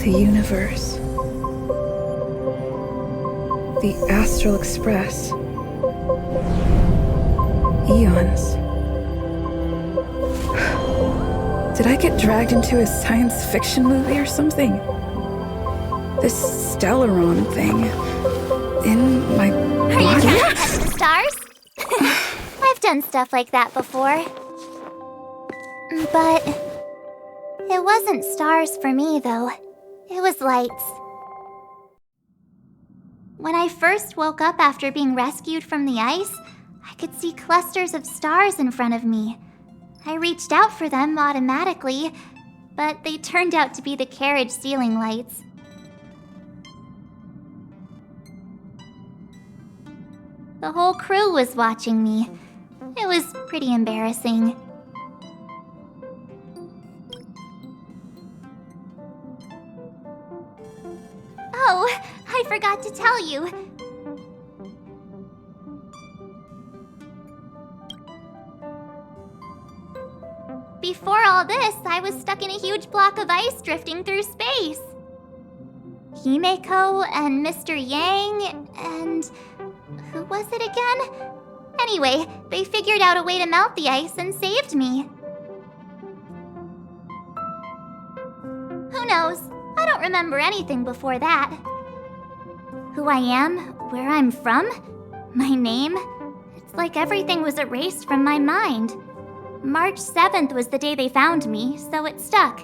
The universe. The Astral Express. Eons. Did I get dragged into a science fiction movie or something? This Stellarion thing in my body? Are you trying to touch the stars? I've done stuff like that before. But it wasn't stars for me, though. It was lights. When I first woke up after being rescued from the ice, I could see clusters of stars in front of me. I reached out for them automatically, but they turned out to be the carriage ceiling lights. The whole crew was watching me. It was pretty embarrassing. Oh, I forgot to tell you. Before all this, I was stuck in a huge block of ice drifting through space. Himeko and Mr. Yang and... who was it again? Anyway, they figured out a way to melt the ice and saved me. Who knows? I don't remember anything before that. Who I am, where I'm from, my name, it's like everything was erased from my mind. March 7th was the day they found me, so it stuck.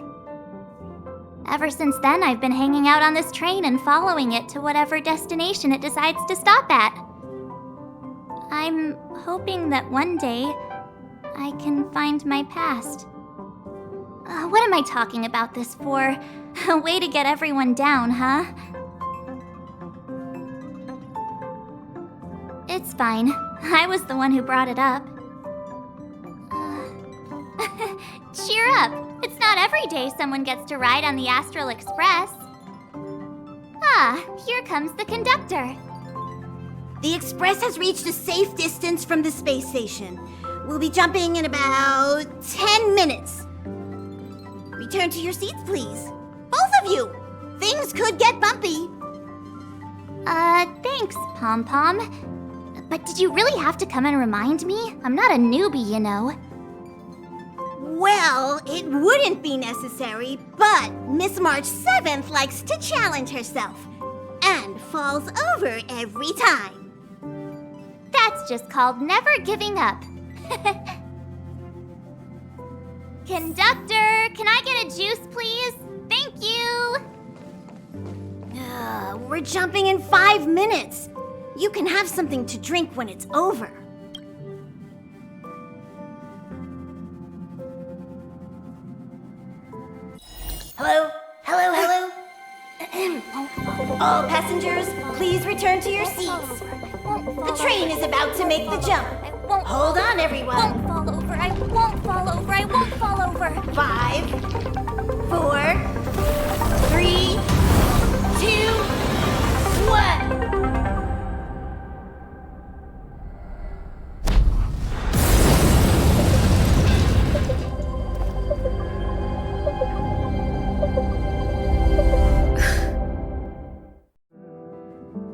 Ever since then, I've been hanging out on this train and following it to whatever destination it decides to stop at. I'm hoping that one day I can find my past. What am I talking about this for? A way to get everyone down, huh? It's fine. I was the one who brought it up. Cheer up! It's not every day someone gets to ride on the Astral Express. Ah, here comes the conductor. The Express has reached a safe distance from the space station. We'll be jumping in about 10 minutes. Return to your seats, please. Both of you! Things could get bumpy. Thanks, Pom-Pom. But did you really have to come and remind me? I'm not a newbie, you know. Well, it wouldn't be necessary, but Miss March 7th likes to challenge herself and falls over every time. That's just called never giving up. Conductor, can I get a juice, please? Thank you! We're jumping in 5 minutes. You can have something to drink when it's over. Hello? Hello, hello? All passengers, please return to your seats. The train is about to make the jump. Hold on, everyone. I won't fall over. I won't fall over. I won't fall over. 5, 4, 3, 2, 1.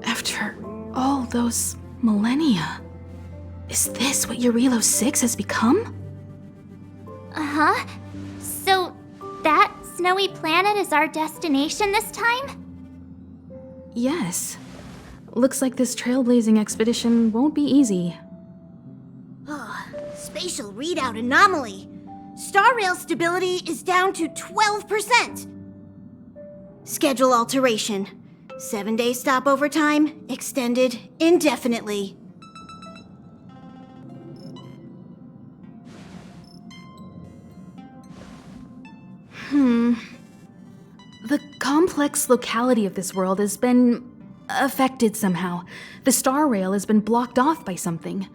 After all those millennia, is this what Eurilo 6 has become? Uh-huh. So, that snowy planet is our destination this time? Yes. Looks like this trailblazing expedition won't be easy. Spatial readout anomaly. Star Rail stability is down to 12%. Schedule alteration. 7-day stopover time extended indefinitely. The complex locality of this world has been affected somehow. The Star Rail has been blocked off by something.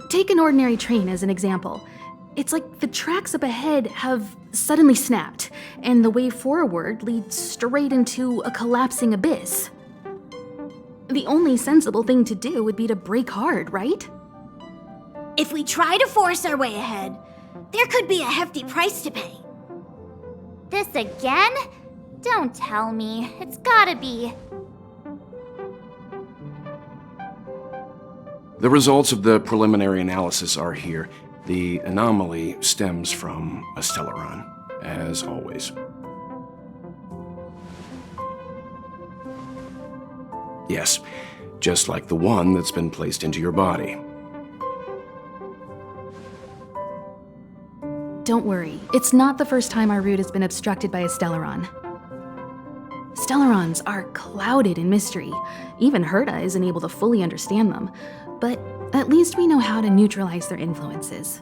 Take an ordinary train as an example. It's like the tracks up ahead have suddenly snapped, and the way forward leads straight into a collapsing abyss. The only sensible thing to do would be to brake hard, right? If we try to force our way ahead, there could be a hefty price to pay. This again? Don't tell me. It's gotta be. The results of the preliminary analysis are here. The anomaly stems from a Stellarion, as always. Yes, just like the one that's been placed into your body. Don't worry, it's not the first time our route has been obstructed by a Stellarion. Stellarions are clouded in mystery. Even Herta isn't able to fully understand them, but at least we know how to neutralize their influences.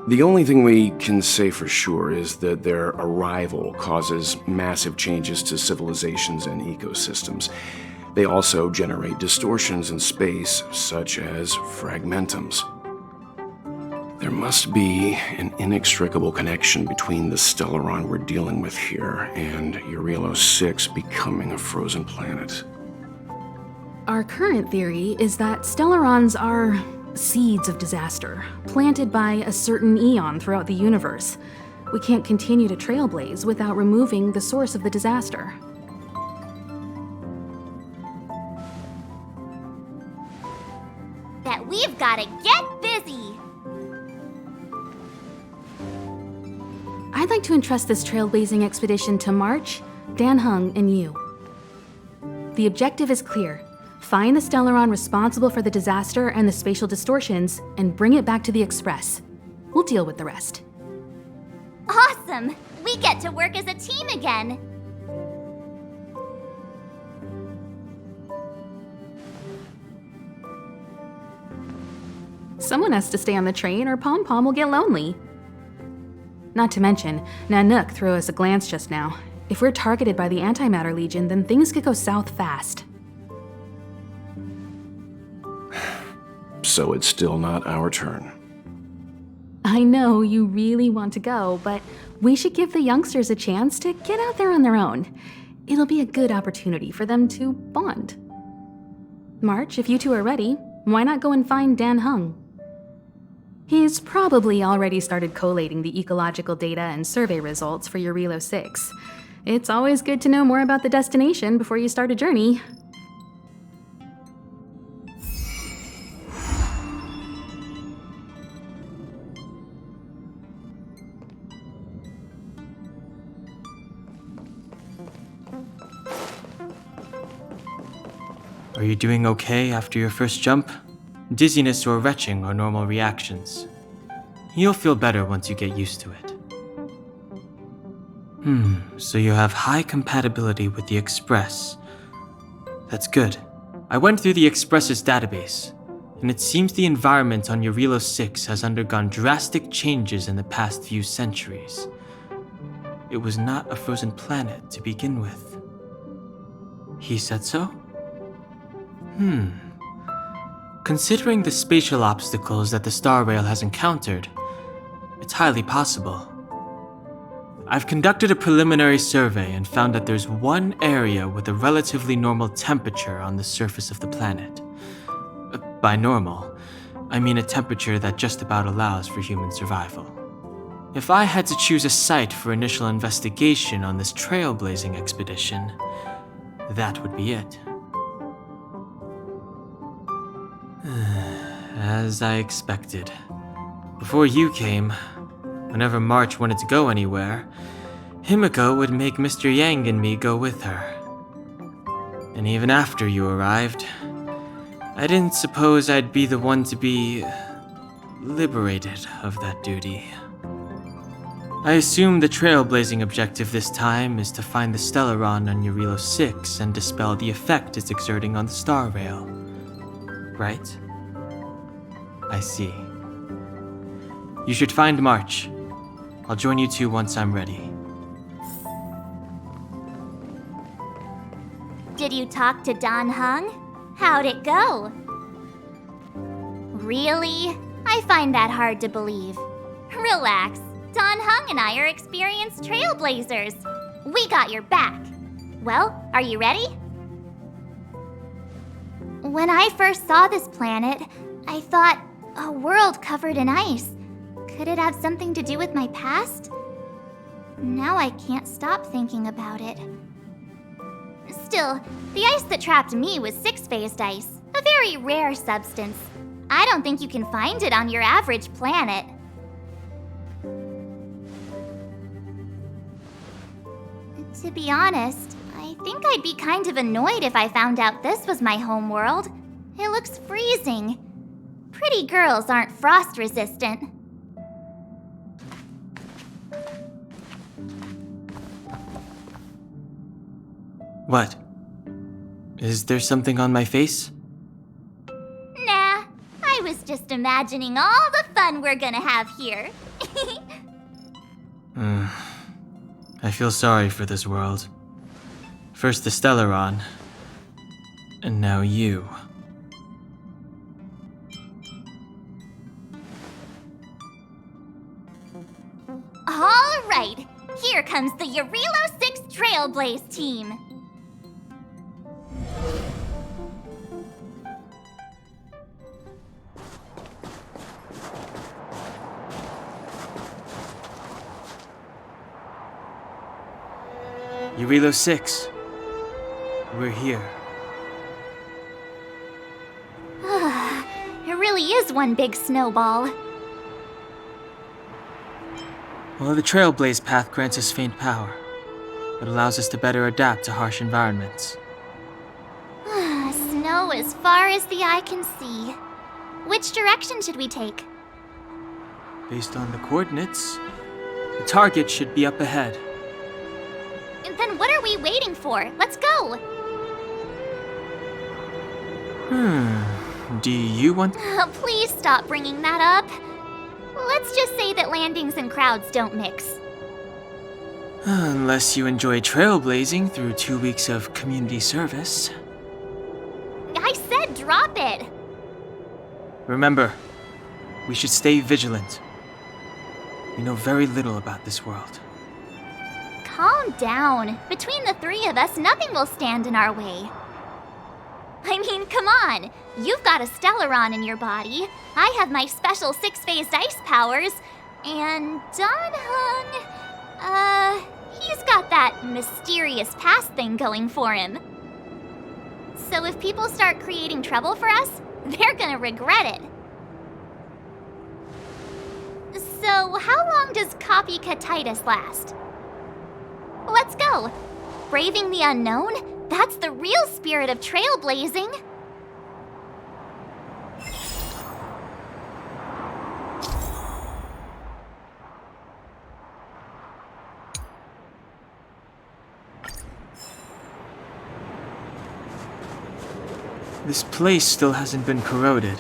The only thing we can say for sure is that their arrival causes massive changes to civilizations and ecosystems. They also generate distortions in space, such as fragmentums. There must be an inextricable connection between the Stellarion we're dealing with here and Eurilo 6 becoming a frozen planet. Our current theory is that Stellarions are seeds of disaster, planted by a certain eon throughout the universe. We can't continue to trailblaze without removing the source of the disaster. That we've gotta get busy! I'd like to entrust this trailblazing expedition to March, Dan Heng, and you. The objective is clear. Find the Stellarion responsible for the disaster and the spatial distortions, and bring it back to the Express. We'll deal with the rest. Awesome! We get to work as a team again! Someone has to stay on the train or Pom Pom will get lonely. Not to mention, Nanook threw us a glance just now. If we're targeted by the Antimatter Legion, then things could go south fast. So it's still not our turn. I know you really want to go, but we should give the youngsters a chance to get out there on their own. It'll be a good opportunity for them to bond. March, if you two are ready, why not go and find Dan Heng? He's probably already started collating the ecological data and survey results for Eurilo 6. It's always good to know more about the destination before you start a journey. Are you doing okay after your first jump? Dizziness or retching are normal reactions. You'll feel better once you get used to it. So you have high compatibility with the Express. That's good. I went through the Express's database, and it seems the environment on Eurilo 6 has undergone drastic changes in the past few centuries. It was not a frozen planet to begin with. He said so? Considering the spatial obstacles that the Star Rail has encountered, it's highly possible. I've conducted a preliminary survey and found that there's one area with a relatively normal temperature on the surface of the planet. By normal, I mean a temperature that just about allows for human survival. If I had to choose a site for initial investigation on this trailblazing expedition, that would be it. As I expected. Before you came, whenever March wanted to go anywhere, Himeko would make Mr. Yang and me go with her. And even after you arrived, I didn't suppose I'd be the one to be liberated of that duty. I assume the trailblazing objective this time is to find the Stellarion on Eurilo 6 and dispel the effect it's exerting on the Star Rail. Right? I see. You should find March. I'll join you two once I'm ready. Did you talk to Dan Heng? How'd it go? Really? I find that hard to believe. Relax. Dan Heng and I are experienced trailblazers. We got your back. Well, are you ready? When I first saw this planet, I thought, a world covered in ice. Could it have something to do with my past? Now I can't stop thinking about it. Still, the ice that trapped me was six-phased ice, a very rare substance. I don't think you can find it on your average planet. To be honest, I think I'd be kind of annoyed if I found out this was my home world. It looks freezing. Pretty girls aren't frost resistant. What? Is there something on my face? Nah, I was just imagining all the fun we're gonna have here. I feel sorry for this world. First the Stellarion, and now you. All right, here comes the Yarilo 6 Trailblaze team. Yarilo 6. We're here. It really is one big snowball. Well, the Trailblaze path grants us faint power. It allows us to better adapt to harsh environments. Snow as far as the eye can see. Which direction should we take? Based on the coordinates, the target should be up ahead. Then what are we waiting for? Let's go! Do you want... Please stop bringing that up. Let's just say that landings and crowds don't mix. Unless you enjoy trailblazing through 2 weeks of community service. I said drop it! Remember, we should stay vigilant. We know very little about this world. Calm down. Between the three of us, nothing will stand in our way. I mean, come on. You've got a Stellarion in your body. I have my special six-phased ice powers. And Danhung, he's got that mysterious past thing going for him. So if people start creating trouble for us, they're gonna regret it. So how long does copycatitis last? Let's go! Braving the unknown? That's the real spirit of trailblazing! This place still hasn't been corroded,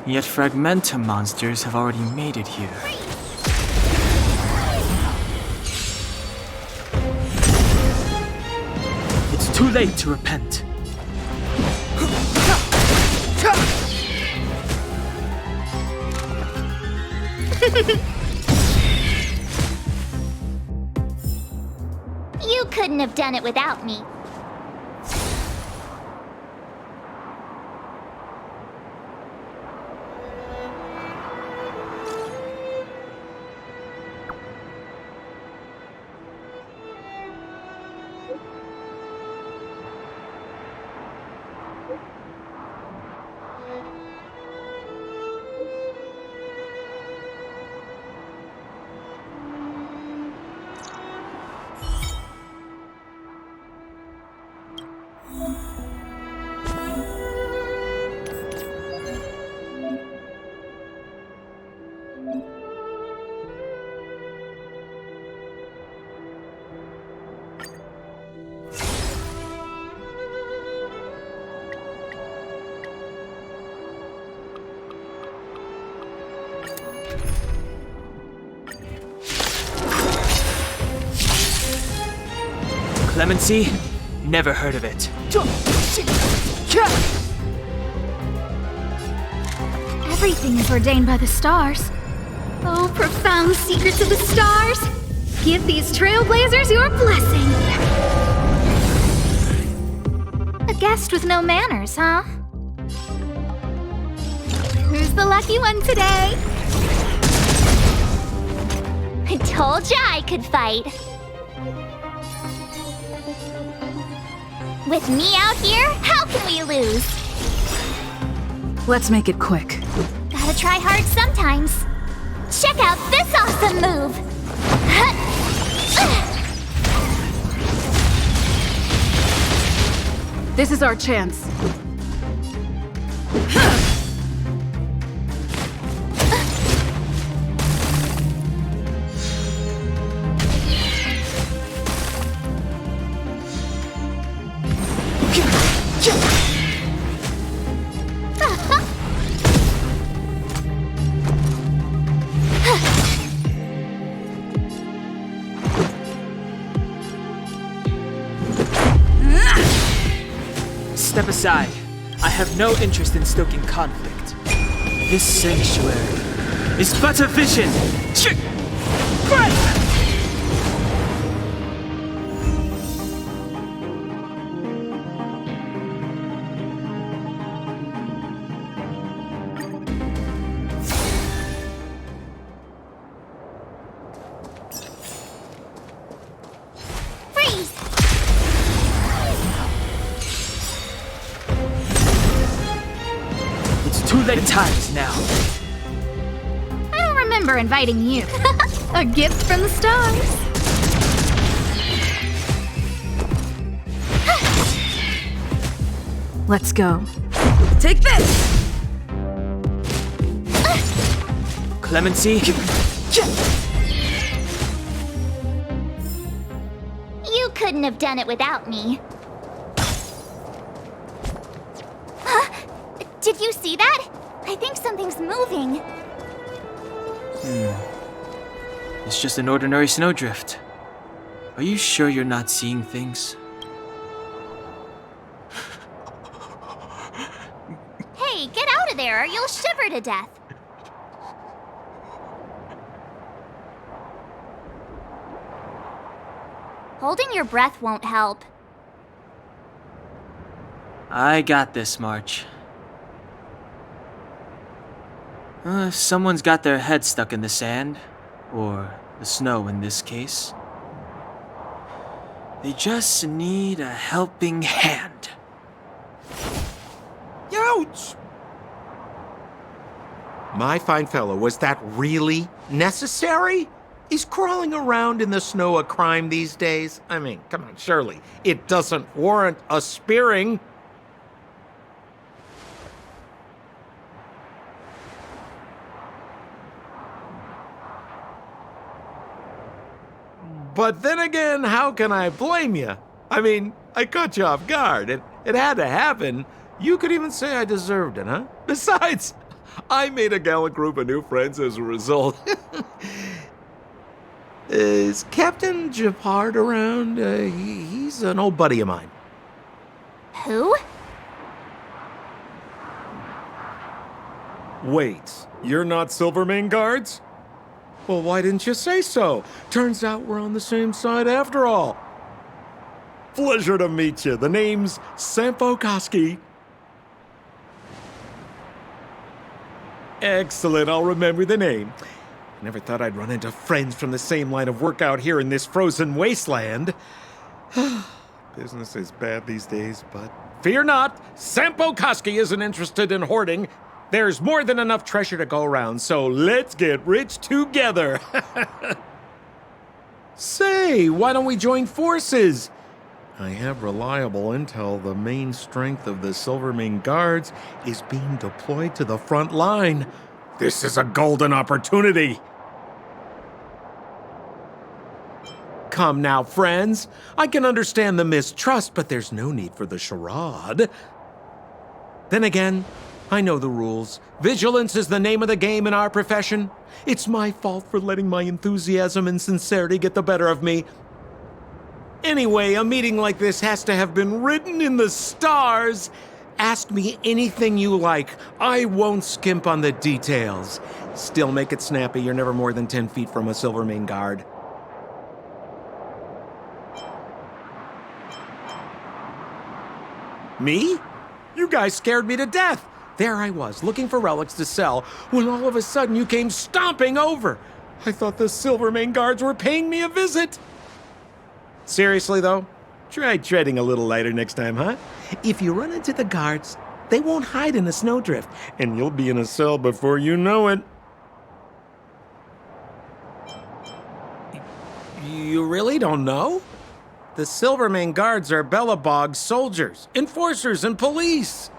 yet Fragmentum monsters have already made it here. It's too late to repent. You couldn't have done it without me. Clemency? Never heard of it. Everything is ordained by the stars. Oh, profound secrets of the stars! Give these trailblazers your blessing! A guest with no manners, huh? Who's the lucky one today? I told ya I could fight. With me out here, how can we lose? Let's make it quick. Gotta try hard sometimes. Check out this awesome move! This is our chance. Step aside. I have no interest in stoking conflict. This sanctuary is but a vision. Freeze! It's too late. The time is now. I don't remember inviting you. A gift from the stars. Let's go. Take this! Clemency? You couldn't have done it without me. Huh? Did you see that? I think something's moving. It's just an ordinary snowdrift. Are you sure you're not seeing things? Hey, get out of there or you'll shiver to death. Holding your breath won't help. I got this, March. If someone's got their head stuck in the sand, or the snow in this case, they just need a helping hand. Ouch! My fine fellow, was that really necessary? Is crawling around in the snow a crime these days? I mean, come on, surely it doesn't warrant a spearing. But then again, how can I blame you? I mean, I caught you off guard. It had to happen. You could even say I deserved it, huh? Besides, I made a gallant group of new friends as a result. Is Captain Japard around? He's an old buddy of mine. Who? Wait, you're not Silvermane guards? Well, why didn't you say so? Turns out we're on the same side after all. Pleasure to meet you. The name's Sampo Koski. Excellent, I'll remember the name. Never thought I'd run into friends from the same line of work out here in this frozen wasteland. Business is bad these days, but fear not, Sampo Koski isn't interested in hoarding. There's more than enough treasure to go around, so let's get rich together. Say, why don't we join forces? I have reliable intel the main strength of the Silvermane Guards is being deployed to the front line. This is a golden opportunity. Come now, friends. I can understand the mistrust, but there's no need for the charade. Then again, I know the rules. Vigilance is the name of the game in our profession. It's my fault for letting my enthusiasm and sincerity get the better of me. Anyway, a meeting like this has to have been written in the stars. Ask me anything you like. I won't skimp on the details. Still make it snappy. You're never more than 10 feet from a Silvermane guard. Me? You guys scared me to death. There I was, looking for relics to sell, when all of a sudden you came stomping over. I thought the Silvermane guards were paying me a visit. Seriously, though, try treading a little lighter next time, huh? If you run into the guards, they won't hide in a snowdrift, and you'll be in a cell before you know it. You really don't know? The Silvermane guards are Belobog's soldiers, enforcers, and police.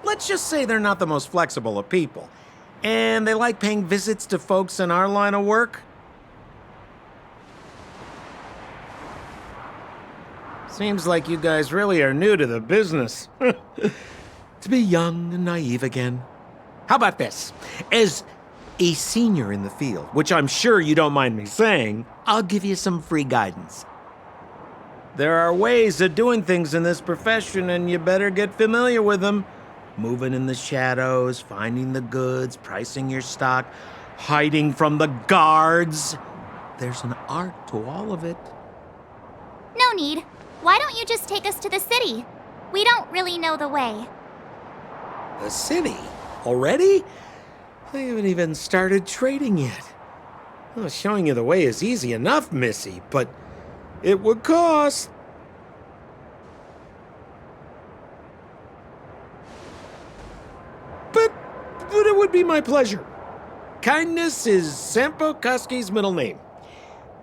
Let's just say they're not the most flexible of people, and they like paying visits to folks in our line of work. Seems like you guys really are new to the business. To be young and naive again. How about this? As a senior in the field, which I'm sure you don't mind me saying, I'll give you some free guidance. There are ways of doing things in this profession, and you better get familiar with them. Moving in the shadows, finding the goods, pricing your stock, hiding from the guards. There's an art to all of it. No need. Why don't you just take us to the city? We don't really know the way. The city? Already? I haven't even started trading yet. Well, showing you the way is easy enough, Missy, but it would cost. But it would be my pleasure. Kindness is Sampo Koski's middle name.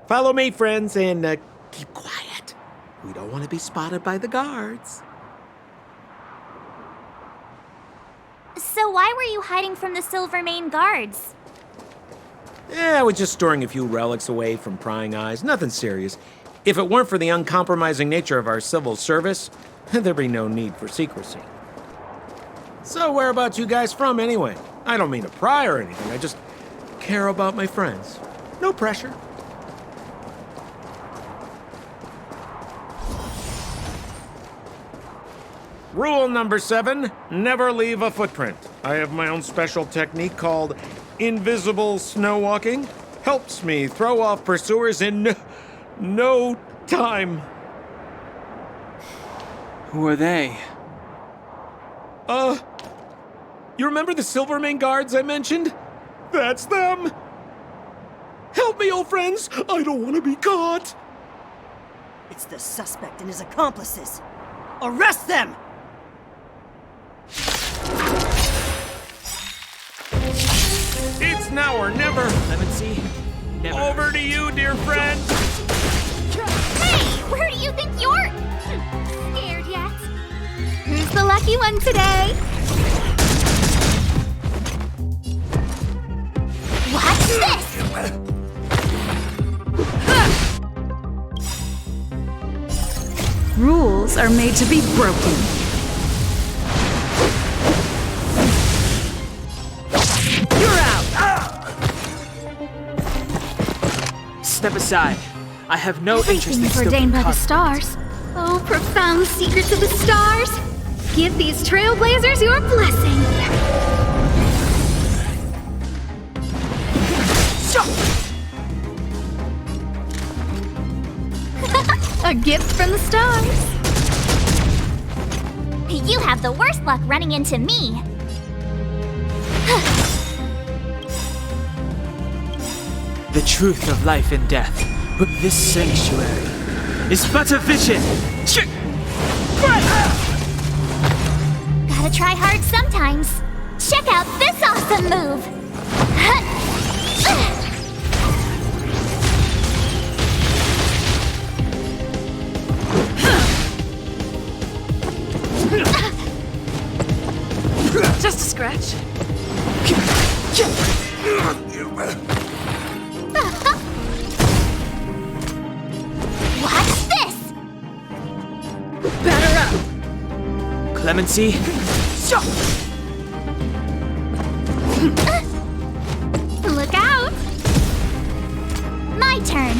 Follow me, friends, and keep quiet. We don't want to be spotted by the guards. So why were you hiding from the Silvermane guards? I was just storing a few relics away from prying eyes. Nothing serious. If it weren't for the uncompromising nature of our civil service, there'd be no need for secrecy. So whereabouts you guys from, anyway? I don't mean to pry or anything. I just care about my friends. No pressure. Rule number 7, never leave a footprint. I have my own special technique called invisible snow walking. Helps me throw off pursuers in no time. Who are they? You remember the Silvermane guards I mentioned? That's them. Help me, old friends. I don't want to be caught. It's the suspect and his accomplices. Arrest them! It's now or never. Clemency? Never. Over to you, dear friend. Hey, where do you think you're scared yet? Who's the lucky one today? Watch this! Rules are made to be broken. You're out! Step aside. I have no interest in Everything is stoking ordained by the conflict. stars. Oh, profound secrets of the stars! Give these trailblazers your blessing. A gift from the stars. You have the worst luck running into me. The truth of life and death, but this sanctuary is but a vision. Gotta try hard sometimes. Check out this awesome move. Just a scratch. Watch this. Batter up. Clemency? Look out. My turn.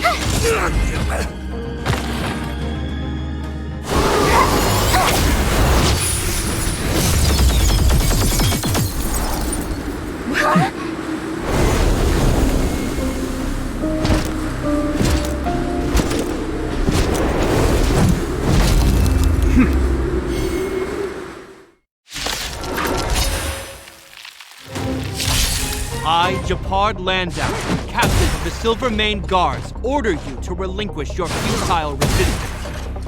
I, Japar Hard Landau, captain of the Silver Mane Guards, order you to relinquish your futile resistance.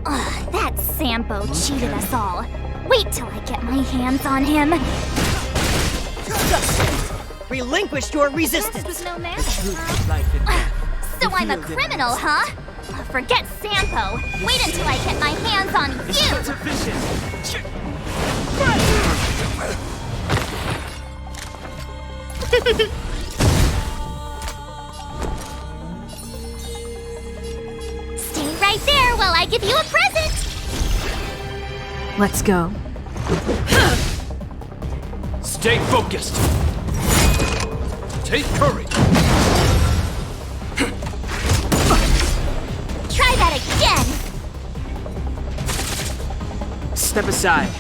Ugh, that Sampo cheated us all. Wait till I get my hands on him. Relinquish your resistance! This was no man. Life and death. So I'm a criminal, huh? Forget Sampo. Wait until I get my hands on you! Stay right there while I give you a present! Let's go. Stay focused. Take courage. Try that again! Step aside.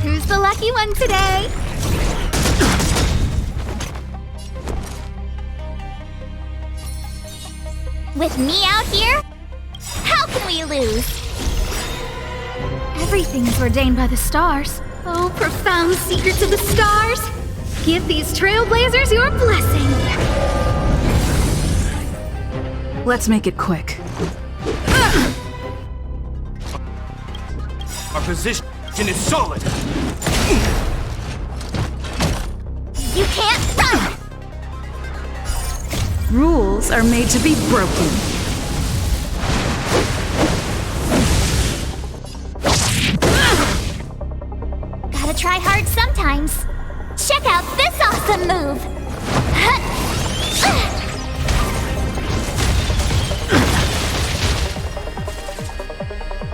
Who's the lucky one today? With me out here? How can we lose? Everything's ordained by the stars. Oh, profound secrets of the stars. Give these trailblazers your blessing. Let's make it quick. Our position is solid. You can't run! Rules are made to be broken. Gotta try hard sometimes. Check out this awesome move!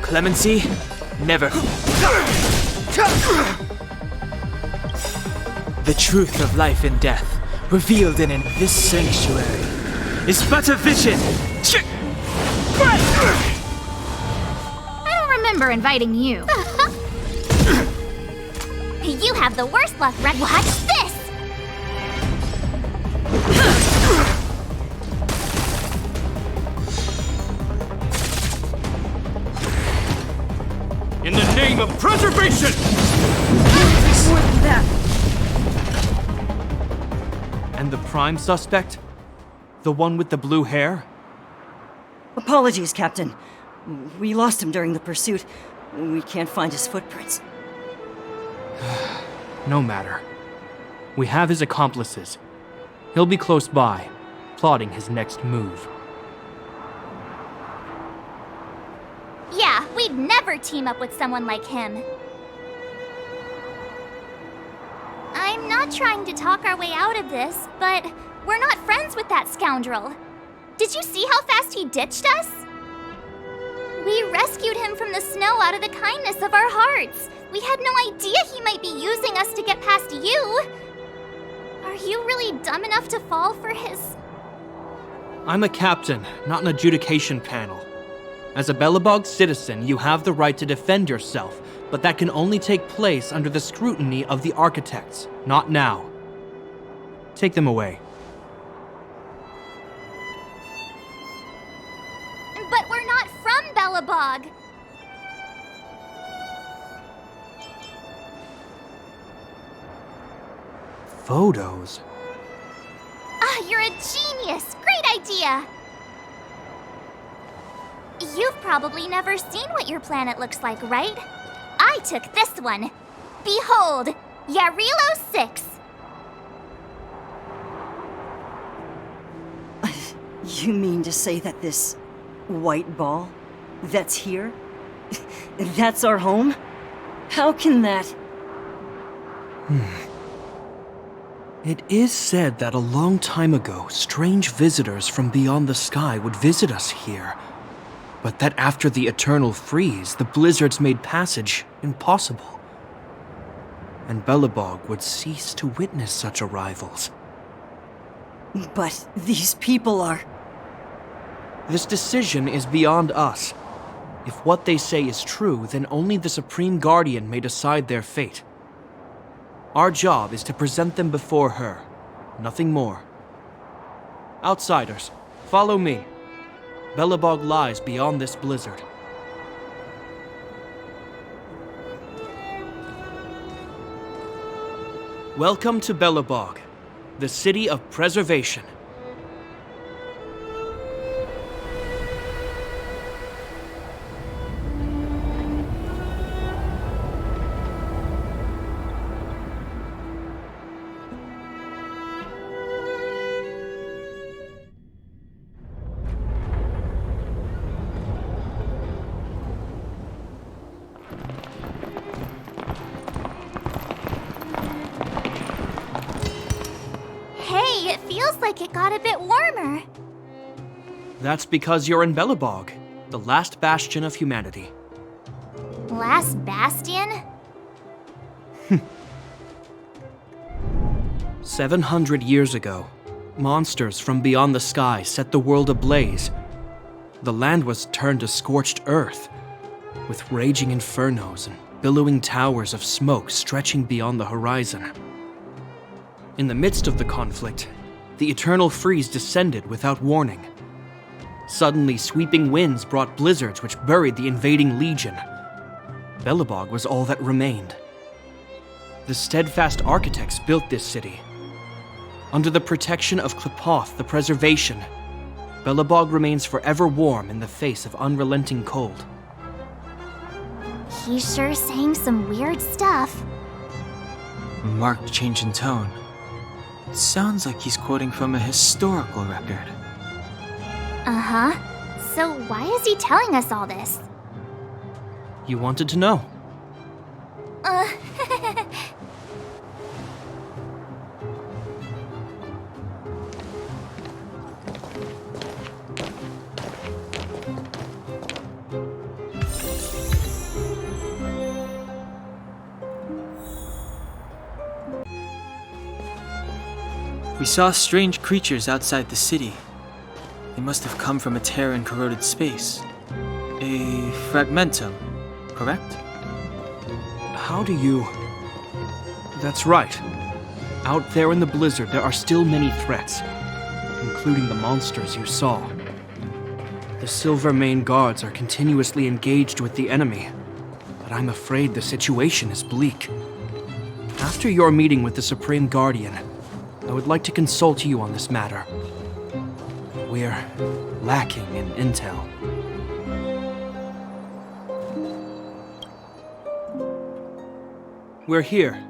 Clemency? Never. The truth of life and death, revealed in this sanctuary, is but a vision. I don't remember inviting you. You have the worst luck, Red. Watch this! In the name of preservation! More than that. And the prime suspect? The one with the blue hair? Apologies, Captain. We lost him during the pursuit. We can't find his footprints. No matter. We have his accomplices. He'll be close by, plotting his next move. Yeah, we'd never team up with someone like him. I'm not trying to talk our way out of this, but we're not friends with that scoundrel. Did you see how fast he ditched us? We rescued him from the snow out of the kindness of our hearts. We had no idea he might be using us to get past you. Are you really dumb enough to fall for his... I'm a captain, not an adjudication panel. As a Belebog citizen, you have the right to defend yourself, but that can only take place under the scrutiny of the architects, not now. Take them away. But we're not from Belebog. Photos? Ah, you're a genius! Great idea! You've probably never seen what your planet looks like, right? I took this one. Behold, Yarilo 6. You mean to say that this white ball that's here? That's our home? How can that... It is said that a long time ago, strange visitors from beyond the sky would visit us here. But that after the eternal freeze, the blizzards made passage impossible. And Belebog would cease to witness such arrivals. But these people are... This decision is beyond us. If what they say is true, then only the Supreme Guardian may decide their fate. Our job is to present them before her, nothing more. Outsiders, follow me. Belebog lies beyond this blizzard. Welcome to Belobog, the city of preservation. Hey, it feels like it got a bit warmer. That's because you're in Belobog, the last bastion of humanity. Last bastion? 700 years ago, monsters from beyond the sky set the world ablaze. The land was turned to scorched earth, with raging infernos and billowing towers of smoke stretching beyond the horizon. In the midst of the conflict, the eternal freeze descended without warning. Suddenly, sweeping winds brought blizzards which buried the invading legion. Belobog was all that remained. The steadfast architects built this city. Under the protection of Qlipoth, the preservation, Belobog remains forever warm in the face of unrelenting cold. He's sure saying some weird stuff. Marked change in tone. It sounds like he's quoting from a historical record. Uh-huh. So why is he telling us all this? You wanted to know. We saw strange creatures outside the city. They must have come from a tear in corroded space. A fragmentum, correct? How do you... That's right. Out there in the blizzard, there are still many threats, including the monsters you saw. The Silvermane guards are continuously engaged with the enemy, but I'm afraid the situation is bleak. After your meeting with the Supreme Guardian, I would like to consult you on this matter. We're lacking in intel. We're here.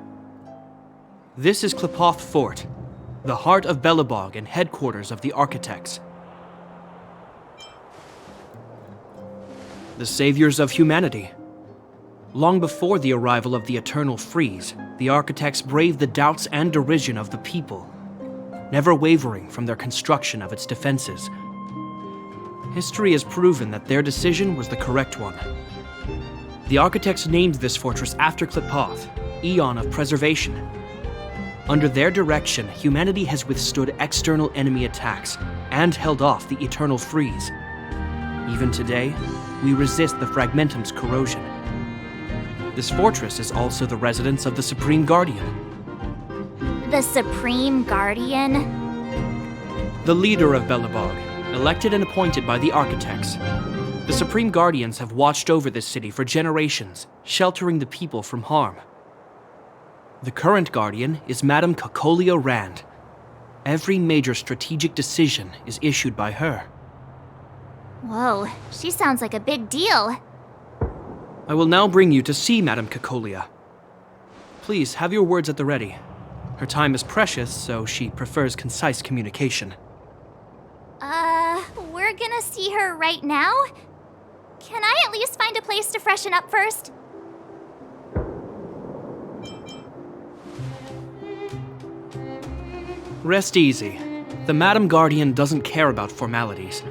This is Qlipoth Fort, the heart of Belebog and headquarters of the architects. The saviors of humanity. Long before the arrival of the Eternal Freeze, the architects braved the doubts and derision of the people, never wavering from their construction of its defenses. History has proven that their decision was the correct one. The architects named this fortress after Qlipoth, Eon of Preservation. Under their direction, humanity has withstood external enemy attacks and held off the Eternal Freeze. Even today, we resist the Fragmentum's corrosion. This fortress is also the residence of the Supreme Guardian. The Supreme Guardian? The leader of Belebog, elected and appointed by the architects. The Supreme Guardians have watched over this city for generations, sheltering the people from harm. The current Guardian is Madame Cocolia Rand. Every major strategic decision is issued by her. Whoa, she sounds like a big deal. I will now bring you to see Madame Cocolia. Please have your words at the ready. Her time is precious, so she prefers concise communication. We're gonna see her right now? Can I at least find a place to freshen up first? Rest easy. The Madam Guardian doesn't care about formalities.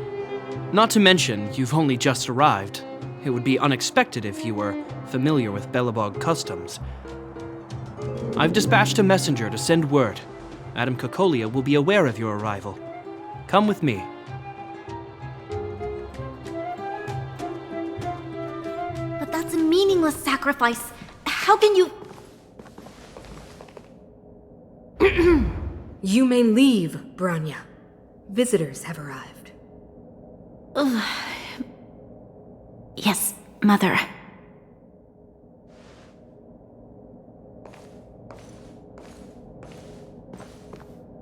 Not to mention, you've only just arrived. It would be unexpected if you were familiar with Belobog customs. I've dispatched a messenger to send word. Madame Cocolia will be aware of your arrival. Come with me. sacrifice. How can you... You may leave, Bronya. Visitors have arrived. Yes, Mother.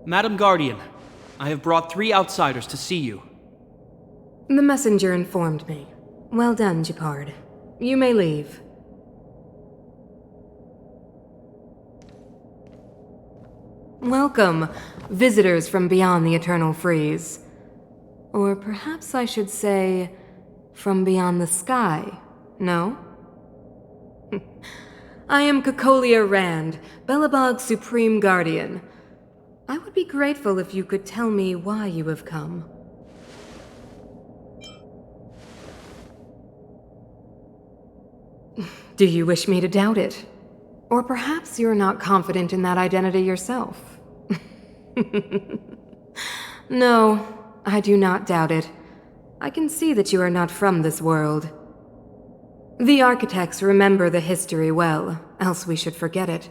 Madam Guardian, I have brought 3 outsiders to see you. The messenger informed me. Well done, Gepard. You may leave. Welcome, visitors from beyond the Eternal Freeze. Or perhaps I should say, from beyond the sky, no? I am Cocolia Rand, Belebog's Supreme Guardian. I would be grateful if you could tell me why you have come. Do you wish me to doubt it? Or perhaps you're not confident in that identity yourself? No, I do not doubt it. I can see that you are not from this world. The architects remember the history well, else we should forget it.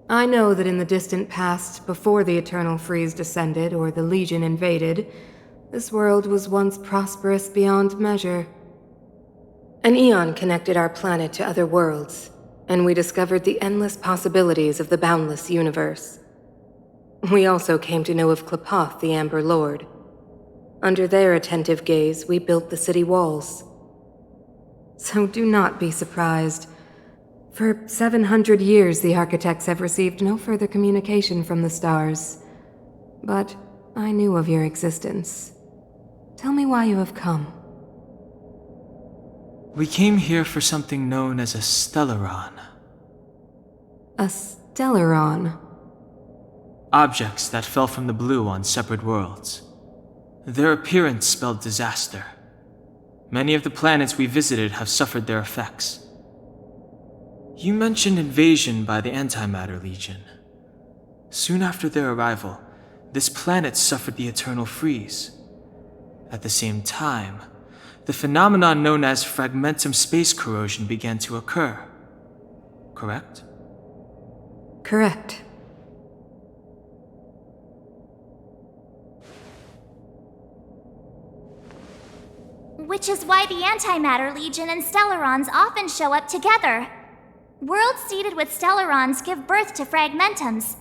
I know that in the distant past, before the Eternal Freeze descended or the Legion invaded, this world was once prosperous beyond measure. An eon connected our planet to other worlds, and we discovered the endless possibilities of the boundless universe. We also came to know of Klapoth, the Amber Lord. Under their attentive gaze, we built the city walls. So do not be surprised. For 700 years, the architects have received no further communication from the stars. But I knew of your existence. Tell me why you have come. We came here for something known as a Stellarion. A Stellarion? Objects that fell from the blue on separate worlds. Their appearance spelled disaster. Many of the planets we visited have suffered their effects. You mentioned invasion by the Antimatter Legion. Soon after their arrival, this planet suffered the Eternal Freeze. At the same time, the phenomenon known as fragmentum space corrosion began to occur. Correct? Correct. Which is why the Antimatter Legion and Stellarons often show up together. Worlds seeded with Stellarons give birth to fragmentums.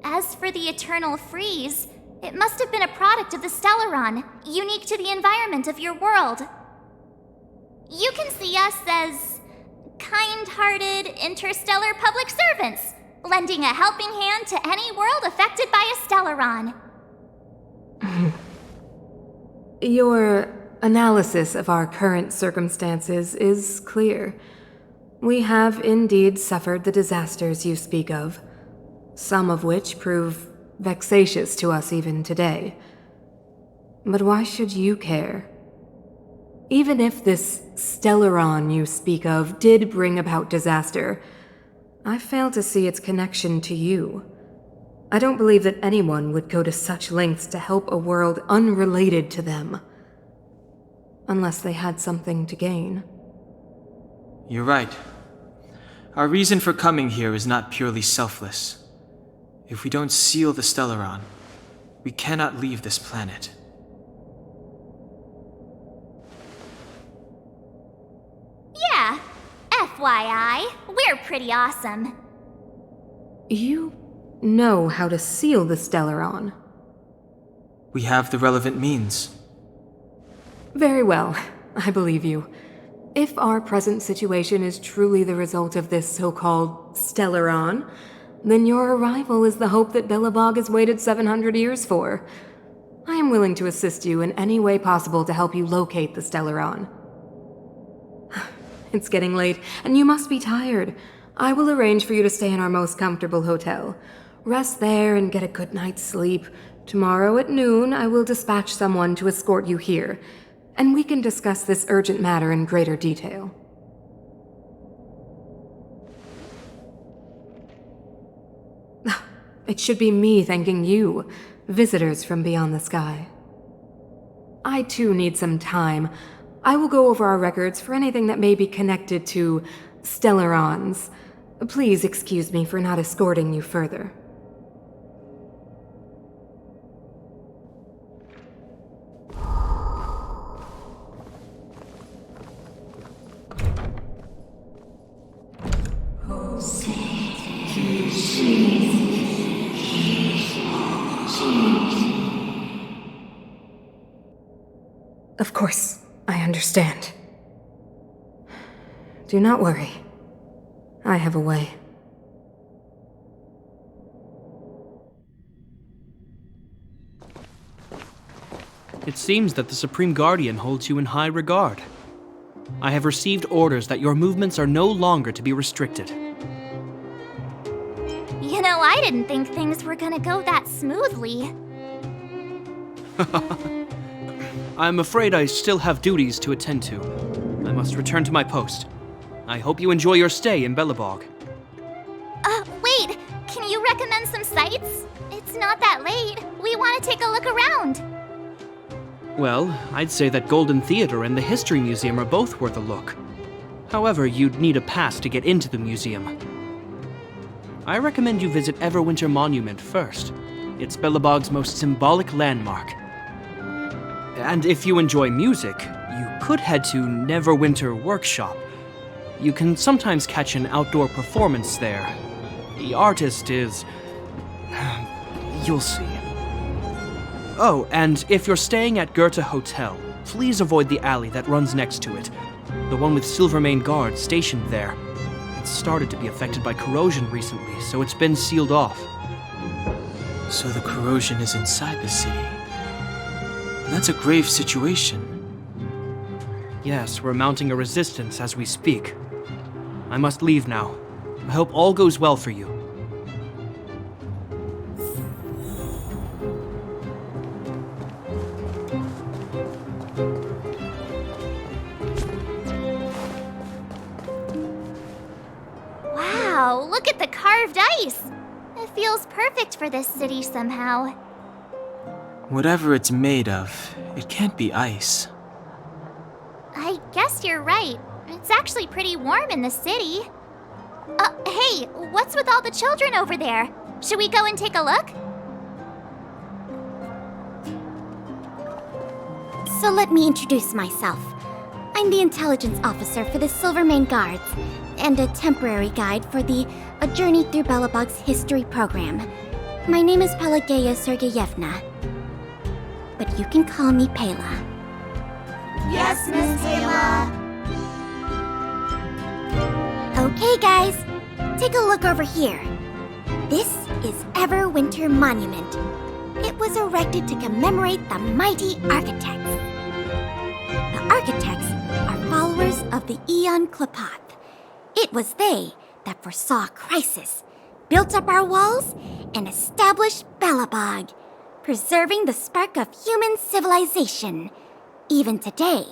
As for the Eternal Freeze, it must have been a product of the Stellaron, unique to the environment of your world. You can see us as kind-hearted interstellar public servants, lending a helping hand to any world affected by a Stellaron. Your analysis of our current circumstances is clear. We have indeed suffered the disasters you speak of, some of which prove vexatious to us even today. But why should you care? Even if this Stellaron you speak of did bring about disaster, I fail to see its connection to you. I don't believe that anyone would go to such lengths to help a world unrelated to them. Unless they had something to gain. You're right. Our reason for coming here is not purely selfless. If we don't seal the Stellaron, we cannot leave this planet. Yeah, FYI, we're pretty awesome. You know how to seal the Stellaron. We have the relevant means. Very well, I believe you. If our present situation is truly the result of this so-called Stellaron, then your arrival is the hope that Belobog has waited 700 years for. I am willing to assist you in any way possible to help you locate the Stellaron. It's getting late, and you must be tired. I will arrange for you to stay in our most comfortable hotel. Rest there and get a good night's sleep. Tomorrow at noon, I will dispatch someone to escort you here, and we can discuss this urgent matter in greater detail. It should be me thanking you, visitors from beyond the sky. I too need some time. I will go over our records for anything that may be connected to Stellarions. Please excuse me for not escorting you further. Of course, I understand. Do not worry. I have a way. It seems that the Supreme Guardian holds you in high regard. I have received orders that your movements are no longer to be restricted. You know, I didn't think things were gonna go that smoothly. I'm afraid I still have duties to attend to. I must return to my post. I hope you enjoy your stay in Belebog. Wait! Can you recommend some sites? It's not that late. We want to take a look around. Well, I'd say that Golden Theater and the History Museum are both worth a look. However, you'd need a pass to get into the museum. I recommend you visit Everwinter Monument first. It's Belobog's most symbolic landmark. And if you enjoy music, you could head to Neverwinter Workshop. You can sometimes catch an outdoor performance there. The artist is... you'll see. Oh, and if you're staying at Goethe Hotel, please avoid the alley that runs next to it. The one with Silvermane guards stationed there. It's started to be affected by corrosion recently, so it's been sealed off. So the corrosion is inside the city. That's a grave situation. Yes, we're mounting a resistance as we speak. I must leave now. I hope all goes well for you. Wow, look at the carved ice! It feels perfect for this city somehow. Whatever it's made of, it can't be ice. I guess you're right. It's actually pretty warm in the city. Hey, what's with all the children over there? Should we go and take a look? So let me introduce myself. I'm the intelligence officer for the Silvermane Guards, and a temporary guide for the A Journey Through Belobog's History program. My name is Pelageya Sergeyevna, but you can call me Pela. Yes, Miss Taylor. Okay, guys, take a look over here. This is Everwinter Monument. It was erected to commemorate the mighty architects. The architects are followers of the Aeon Klapath. It was they that foresaw crisis, built up our walls, and established Belobog, preserving the spark of human civilization. Even today,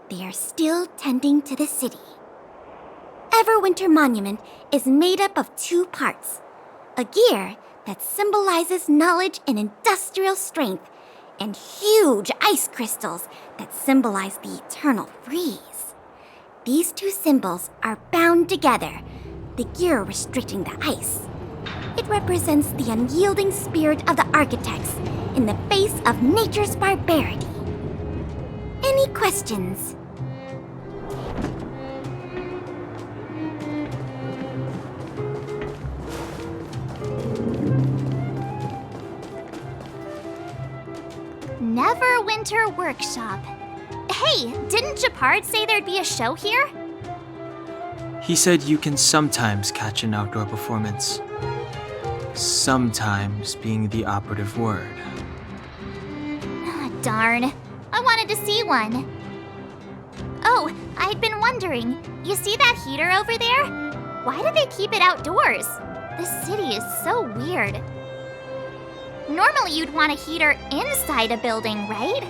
they are still tending to the city. Everwinter Monument is made up of two parts. A gear that symbolizes knowledge and industrial strength, and huge ice crystals that symbolize the eternal freeze. These two symbols are bound together, the gear restricting the ice. It represents the unyielding spirit of the architects in the face of nature's barbarity. Any questions? Neverwinter Workshop. Hey, didn't Japard say there'd be a show here? He said you can sometimes catch an outdoor performance. Sometimes being the operative word. Darn. I wanted to see one. Oh, I'd been wondering. You see that heater over there? Why do they keep it outdoors? This city is so weird. Normally you'd want a heater inside a building, right?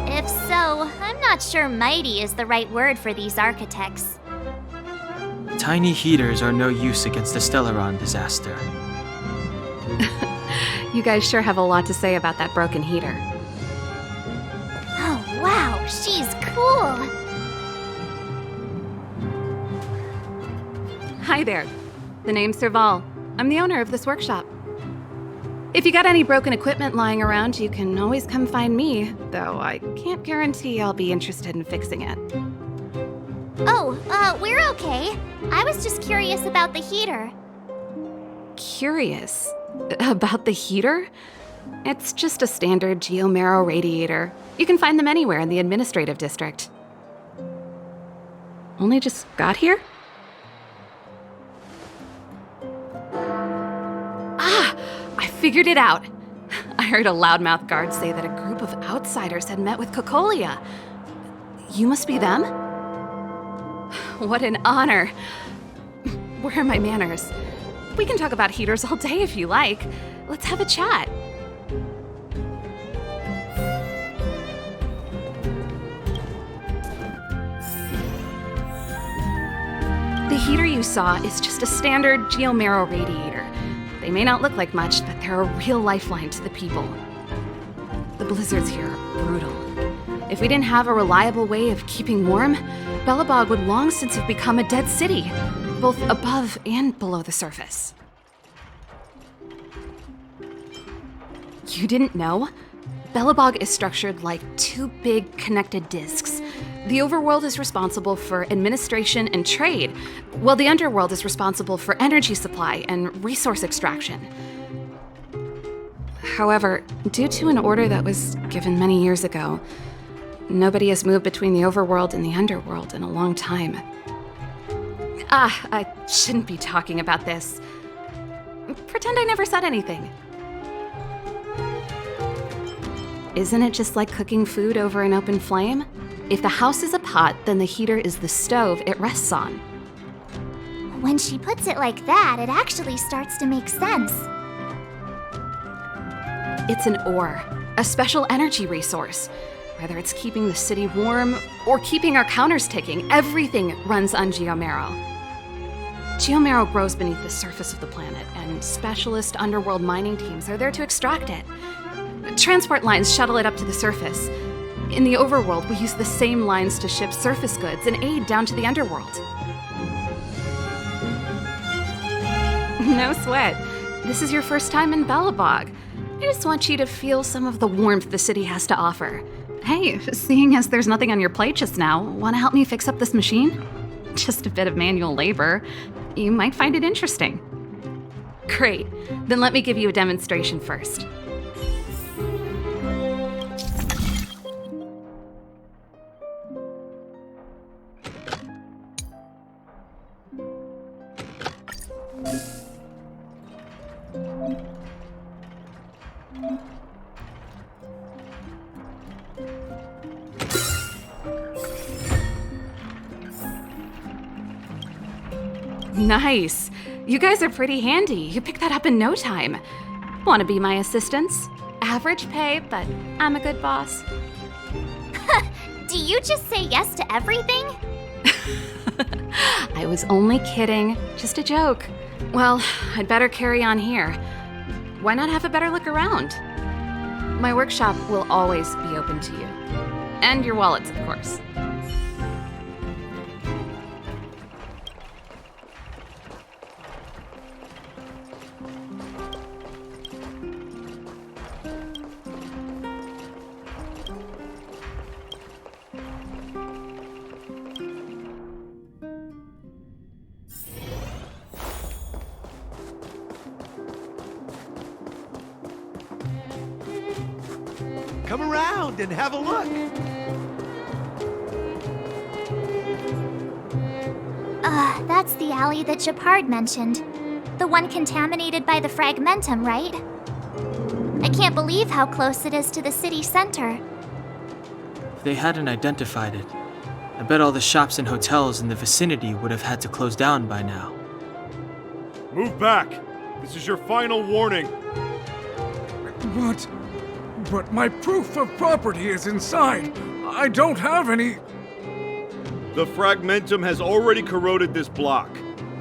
If so, I'm not sure mighty is the right word for these architects. Tiny heaters are no use against the Stellarion disaster. You guys sure have a lot to say about that broken heater. Oh wow, she's cool. Hi there. The name's Serval. I'm the owner of this workshop. If you got any broken equipment lying around, you can always come find me, though I can't guarantee I'll be interested in fixing it. Oh, we're okay. I was just curious about the heater. Curious? About the heater? It's just a standard geomarrow radiator. You can find them anywhere in the administrative district. Only just got here? Ah! I figured it out! I heard a loudmouth guard say that a group of outsiders had met with Cocolia. You must be them? What an honor. Where are my manners? We can talk about heaters all day if you like. Let's have a chat. The heater you saw is just a standard geomarrow radiator. They may not look like much, but they're a real lifeline to the people. The blizzards here are brutal. If we didn't have a reliable way of keeping warm, Belebog would long since have become a dead city, both above and below the surface. You didn't know? Belobog is structured like two big connected disks. The overworld is responsible for administration and trade, while the underworld is responsible for energy supply and resource extraction. However, due to an order that was given many years ago, nobody has moved between the overworld and the underworld in a long time. I shouldn't be talking about this. Pretend I never said anything. Isn't it just like cooking food over an open flame? If the house is a pot, then the heater is the stove it rests on. When she puts it like that, it actually starts to make sense. It's an ore, a special energy resource. Whether it's keeping the city warm or keeping our counters ticking, everything runs on geomarrow. Geomarrow grows beneath the surface of the planet, and specialist underworld mining teams are there to extract it. Transport lines shuttle it up to the surface. In the overworld, we use the same lines to ship surface goods and aid down to the underworld. No sweat. This is your first time in Belebog. I just want you to feel some of the warmth the city has to offer. Hey, seeing as there's nothing on your plate just now, want to help me fix up this machine? Just a bit of manual labor. You might find it interesting. Great. Then let me give you a demonstration first. Nice. You guys are pretty handy. You picked that up in no time. Want to be my assistants? Average pay, but I'm a good boss. Do you just say yes to everything? I was only kidding. Just a joke. Well, I'd better carry on here. Why not have a better look around? My workshop will always be open to you. And your wallets, of course. Come around and have a look. That's the alley that Japard mentioned. The one contaminated by the fragmentum, right? I can't believe how close it is to the city center. If they hadn't identified it, I bet all the shops and hotels in the vicinity would have had to close down by now. Move back! This is your final warning! But my proof of property is inside. I don't have any... The fragmentum has already corroded this block.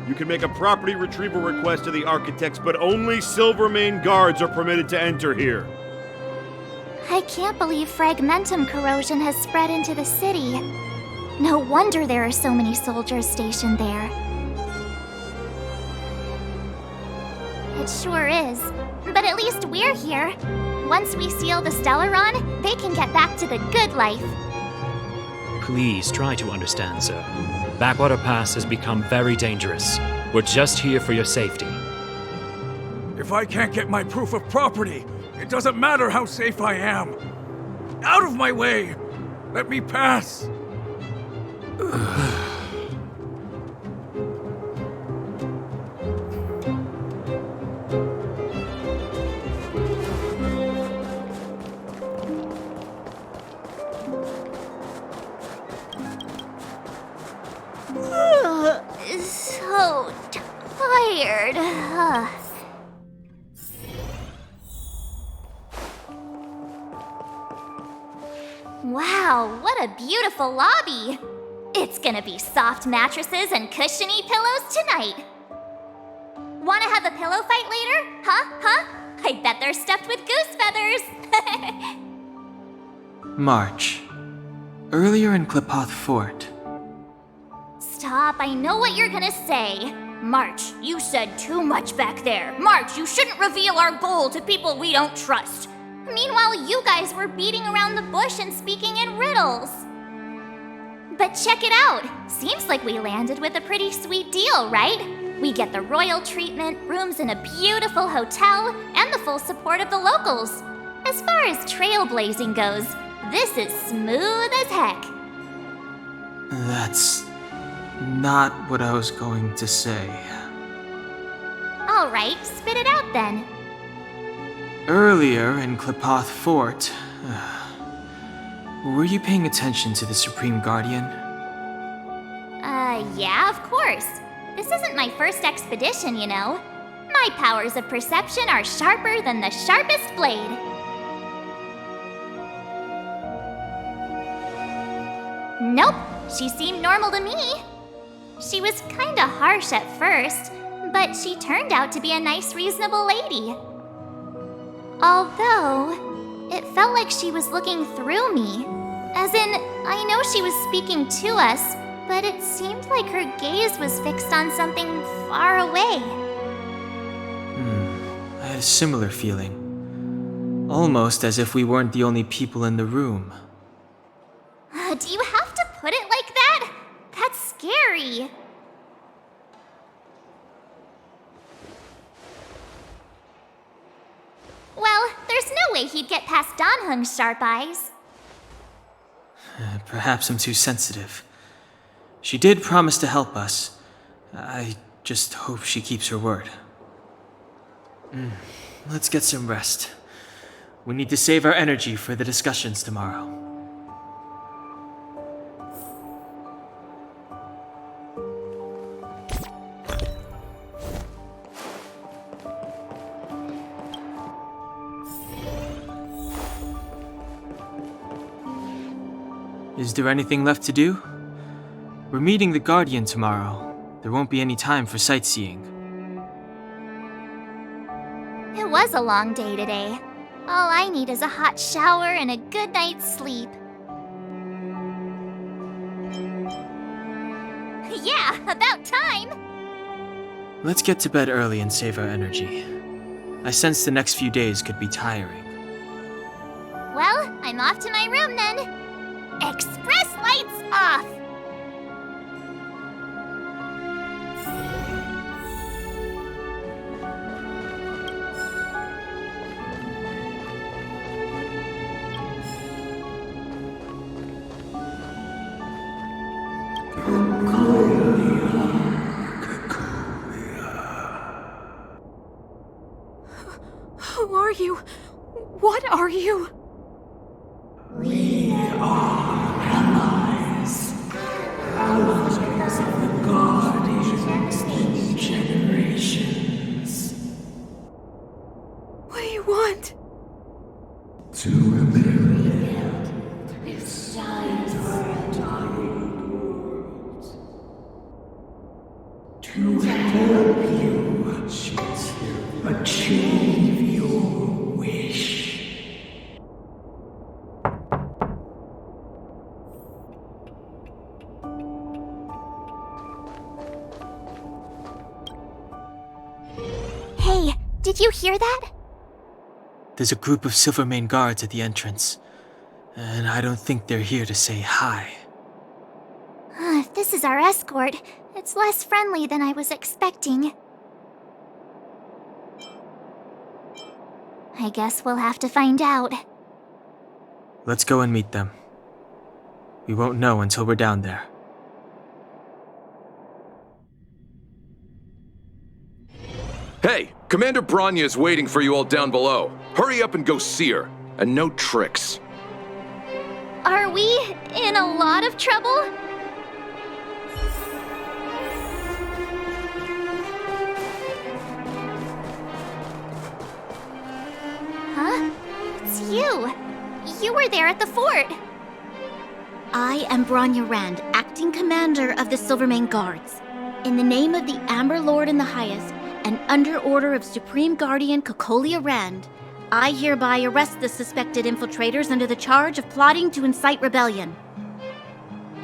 You can make a property retrieval request to the architects, but only Silvermane guards are permitted to enter here. I can't believe fragmentum corrosion has spread into the city. No wonder there are so many soldiers stationed there. It sure is. But at least we're here. Once we seal the Stellarion, they can get back to the good life. Please try to understand, sir. Backwater Pass has become very dangerous. We're just here for your safety. If I can't get my proof of property, it doesn't matter how safe I am. Out of my way! Let me pass! So tired. Wow, what a beautiful lobby! It's gonna be soft mattresses and cushiony pillows tonight. Wanna have a pillow fight later? Huh? I bet they're stuffed with goose feathers! March. Earlier in Klipoth Fort. Stop, I know what you're gonna say. March, you said too much back there. March, you shouldn't reveal our goal to people we don't trust. Meanwhile, you guys were beating around the bush and speaking in riddles. But check it out. Seems like we landed with a pretty sweet deal, right? We get the royal treatment, rooms in a beautiful hotel, and the full support of the locals. As far as trailblazing goes, this is smooth as heck. That's not what I was going to say. All right, spit it out then. Earlier in Klipoth Fort, were you paying attention to the Supreme Guardian? Yeah, of course. This isn't my first expedition, you know. My powers of perception are sharper than the sharpest blade. Nope, she seemed normal to me. She was kinda harsh at first, but she turned out to be a nice, reasonable lady. Although, it felt like she was looking through me. As in, I know she was speaking to us, but it seemed like her gaze was fixed on something far away. I had a similar feeling. Almost as if we weren't the only people in the room. Do you have to put it like that? That's scary. Well, there's no way he'd get past Danhung's sharp eyes. Perhaps I'm too sensitive. She did promise to help us. I just hope she keeps her word. Let's get some rest. We need to save our energy for the discussions tomorrow. Is there anything left to do? We're meeting the Guardian tomorrow. There won't be any time for sightseeing. It was a long day today. All I need is a hot shower and a good night's sleep. Yeah, about time! Let's get to bed early and save our energy. I sense the next few days could be tiring. Well, I'm off to my room then. Express lights off! Who are you? What are you? We are allies. Allies of the Guardians in generations. What do you want? To illuminate its sight for a dying world. To help you achieve your wish. Did you hear that? There's a group of Silvermane guards at the entrance, and I don't think they're here to say hi. If this is our escort, it's less friendly than I was expecting. I guess we'll have to find out. Let's go and meet them. We won't know until we're down there. Hey, Commander Bronya is waiting for you all down below. Hurry up and go see her. And no tricks. Are we in a lot of trouble? Huh? It's you. You were there at the fort. I am Bronya Rand, acting commander of the Silvermane Guards. In the name of the Amber Lord in the Highest, and under order of Supreme Guardian Kokolia Rand, I hereby arrest the suspected infiltrators under the charge of plotting to incite rebellion.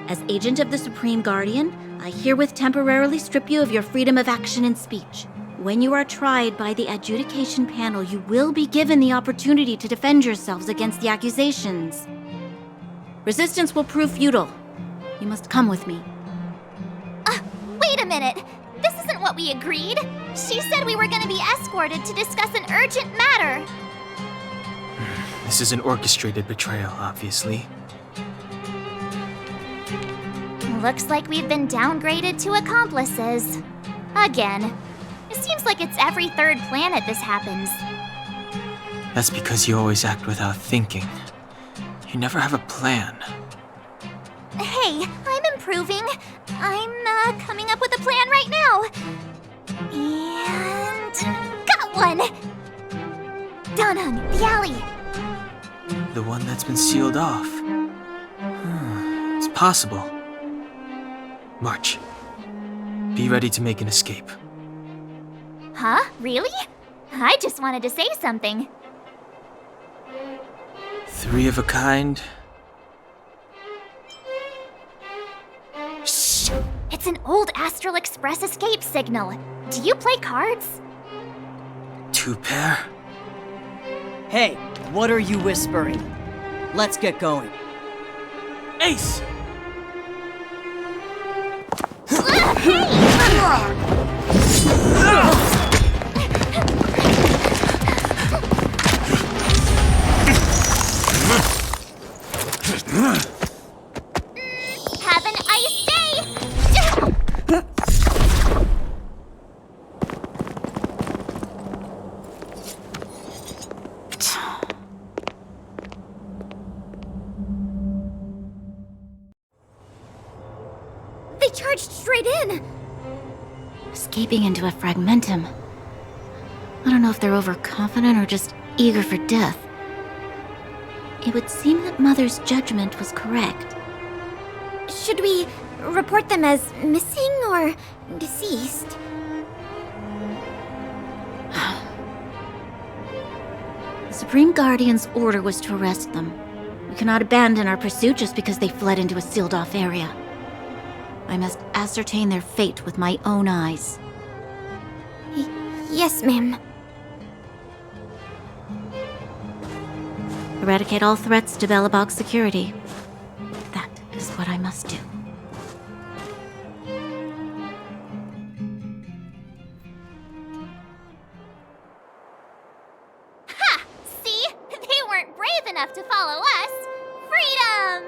As agent of the Supreme Guardian, I herewith temporarily strip you of your freedom of action and speech. When you are tried by the adjudication panel, you will be given the opportunity to defend yourselves against the accusations. Resistance will prove futile. You must come with me. Wait a minute. This isn't what we agreed. She said we were going to be escorted to discuss an urgent matter. This is an orchestrated betrayal, obviously. Looks like we've been downgraded to accomplices. Again. It seems like it's every third planet this happens. That's because you always act without thinking. You never have a plan. Hey, I'm improving. I'm coming up with a plan right now. And got one! Down the alley. The one that's been sealed off. It's possible. March. Be ready to make an escape. Huh? Really? I just wanted to say something. 3 of a kind. Shh! It's an old Astral Express escape signal. Do you play cards? 2 pair? Hey, what are you whispering? Let's get going. Ace! Have an ice day! They charged straight in! Escaping into a fragmentum. I don't know if they're overconfident or just eager for death. It would seem that Mother's judgment was correct. Should we report them as missing or deceased? The Supreme Guardian's order was to arrest them. We cannot abandon our pursuit just because they fled into a sealed-off area. I must ascertain their fate with my own eyes. Yes, ma'am. Eradicate all threats to Belebog's security. That is what I must do. Ha! See? They weren't brave enough to follow us. Freedom!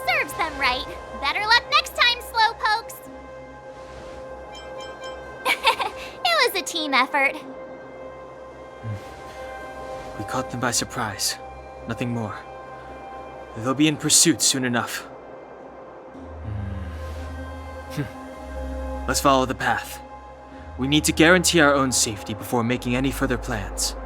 Serves them right. Better luck next time, slowpokes. It was a team effort. We caught them by surprise. Nothing more. They'll be in pursuit soon enough. Let's follow the path. We need to guarantee our own safety before making any further plans.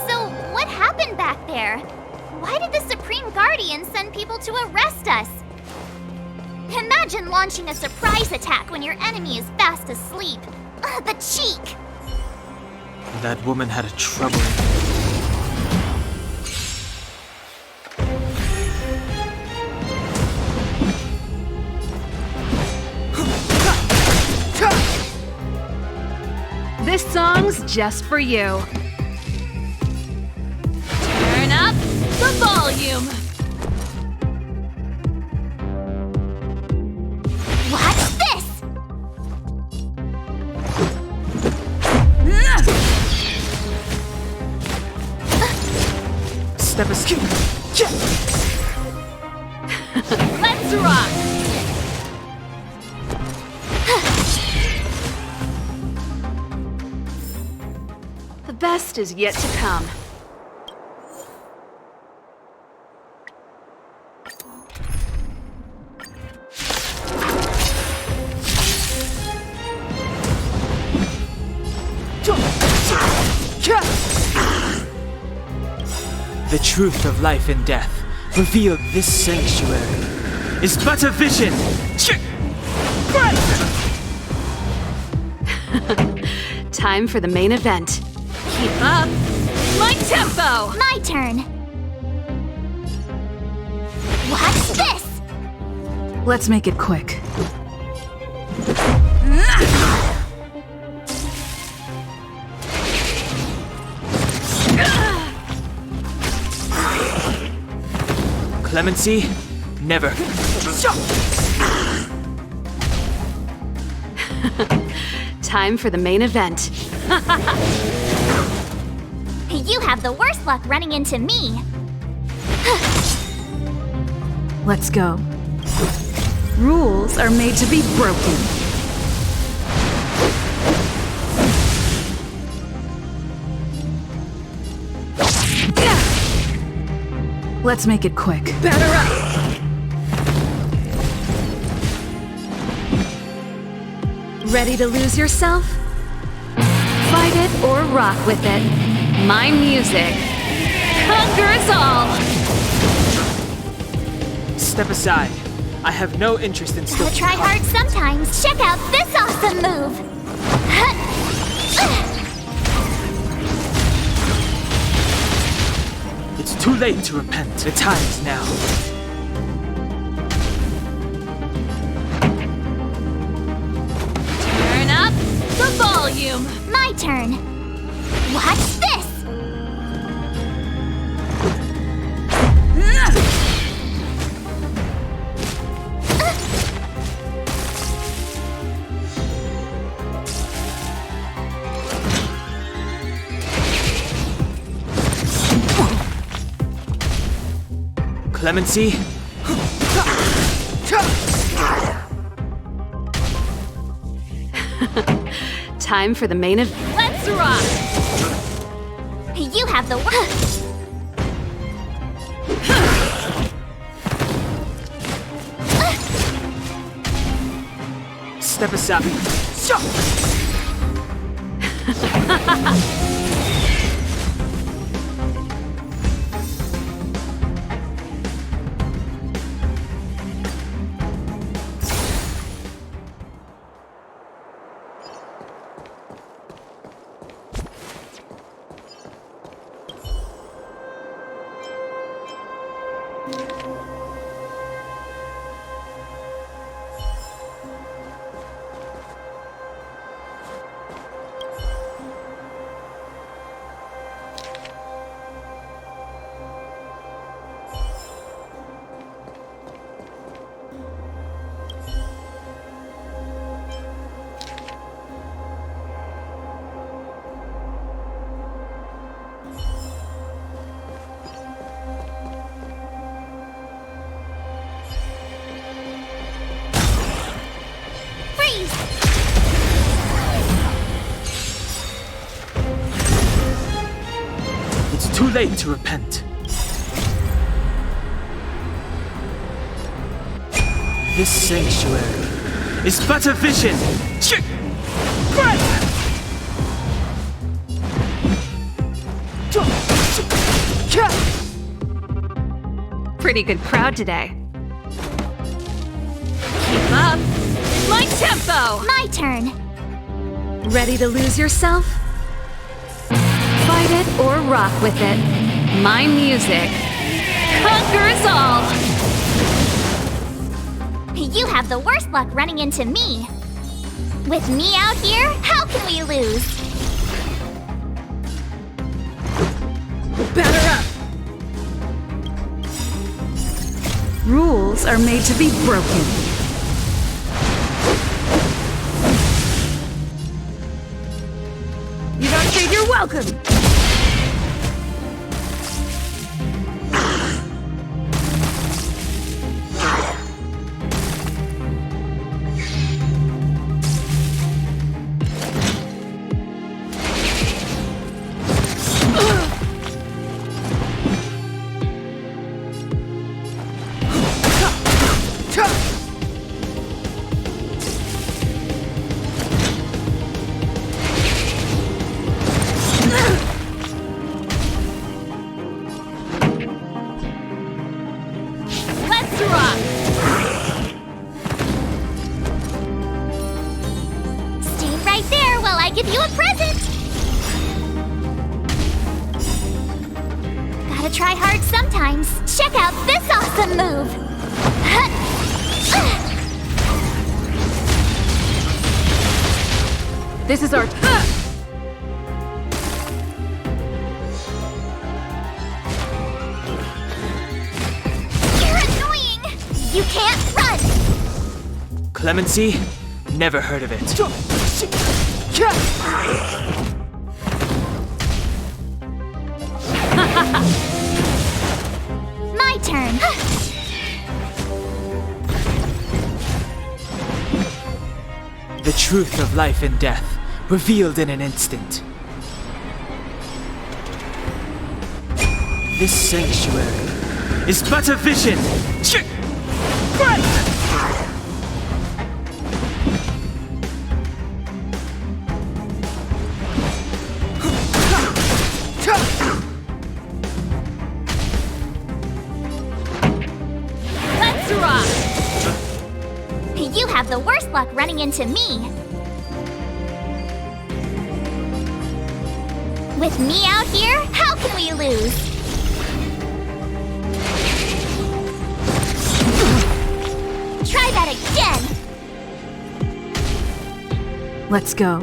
So, what happened back there? Why did the Supreme Guardian send people to arrest us? Imagine launching a surprise attack when your enemy is fast asleep. The cheek! That woman had a troubling... This song's just for you. Turn up the volume. Watch this! Step aside. Let's rock. The best is yet to come. The truth of life and death, revealed this sanctuary, is but a vision. Time for the main event. Keep up my tempo. My turn. Watch this! Let's make it quick. Clemency, never. Time for the main event. You have the worst luck running into me. Let's go. Rules are made to be broken. Let's make it quick. Batter up. Ready to lose yourself? Fight it or rock with it. My music conquers all. Step aside. I have no interest in Gotta stoking try hard sometimes. Check out this awesome move. It's too late to repent. The time is now. Turn up the volume. My turn. Watch this. Clemency, Time for the main event. Let's rock. You have the worst. step aside. It's too late to repent. This sanctuary is but a vision. Pretty good crowd today. Keep up my tempo. My turn. Ready to lose yourself? Fight it or rock with it. My music conquers all. You have the worst luck running into me. With me out here, how can we lose? Batter up! Rules are made to be broken. You don't say you're welcome! Let's rock! Stay right there while I give you a present! Gotta try hard sometimes. Check out this awesome move! This is our... You're annoying! You can't run! Clemency? Never heard of it. My turn! The truth of life and death, revealed in an instant. This sanctuary is but a vision! Let's rock! You have the worst luck running into me. With me out here, how can we lose? Try that again! Let's go.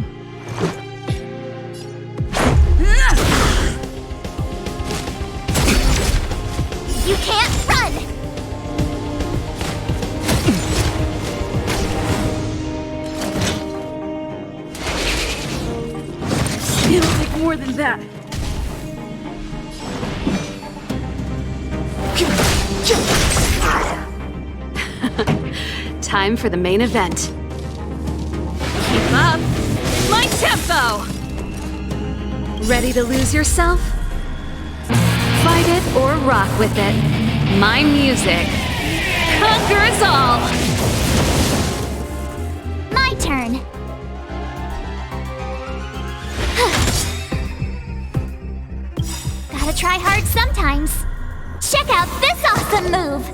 You can't run! It'll take more than that. Time for the main event. Keep up! My tempo! Ready to lose yourself? Fight it or rock with it. My music conquers all! My turn! Gotta try hard sometimes. Check out this awesome move!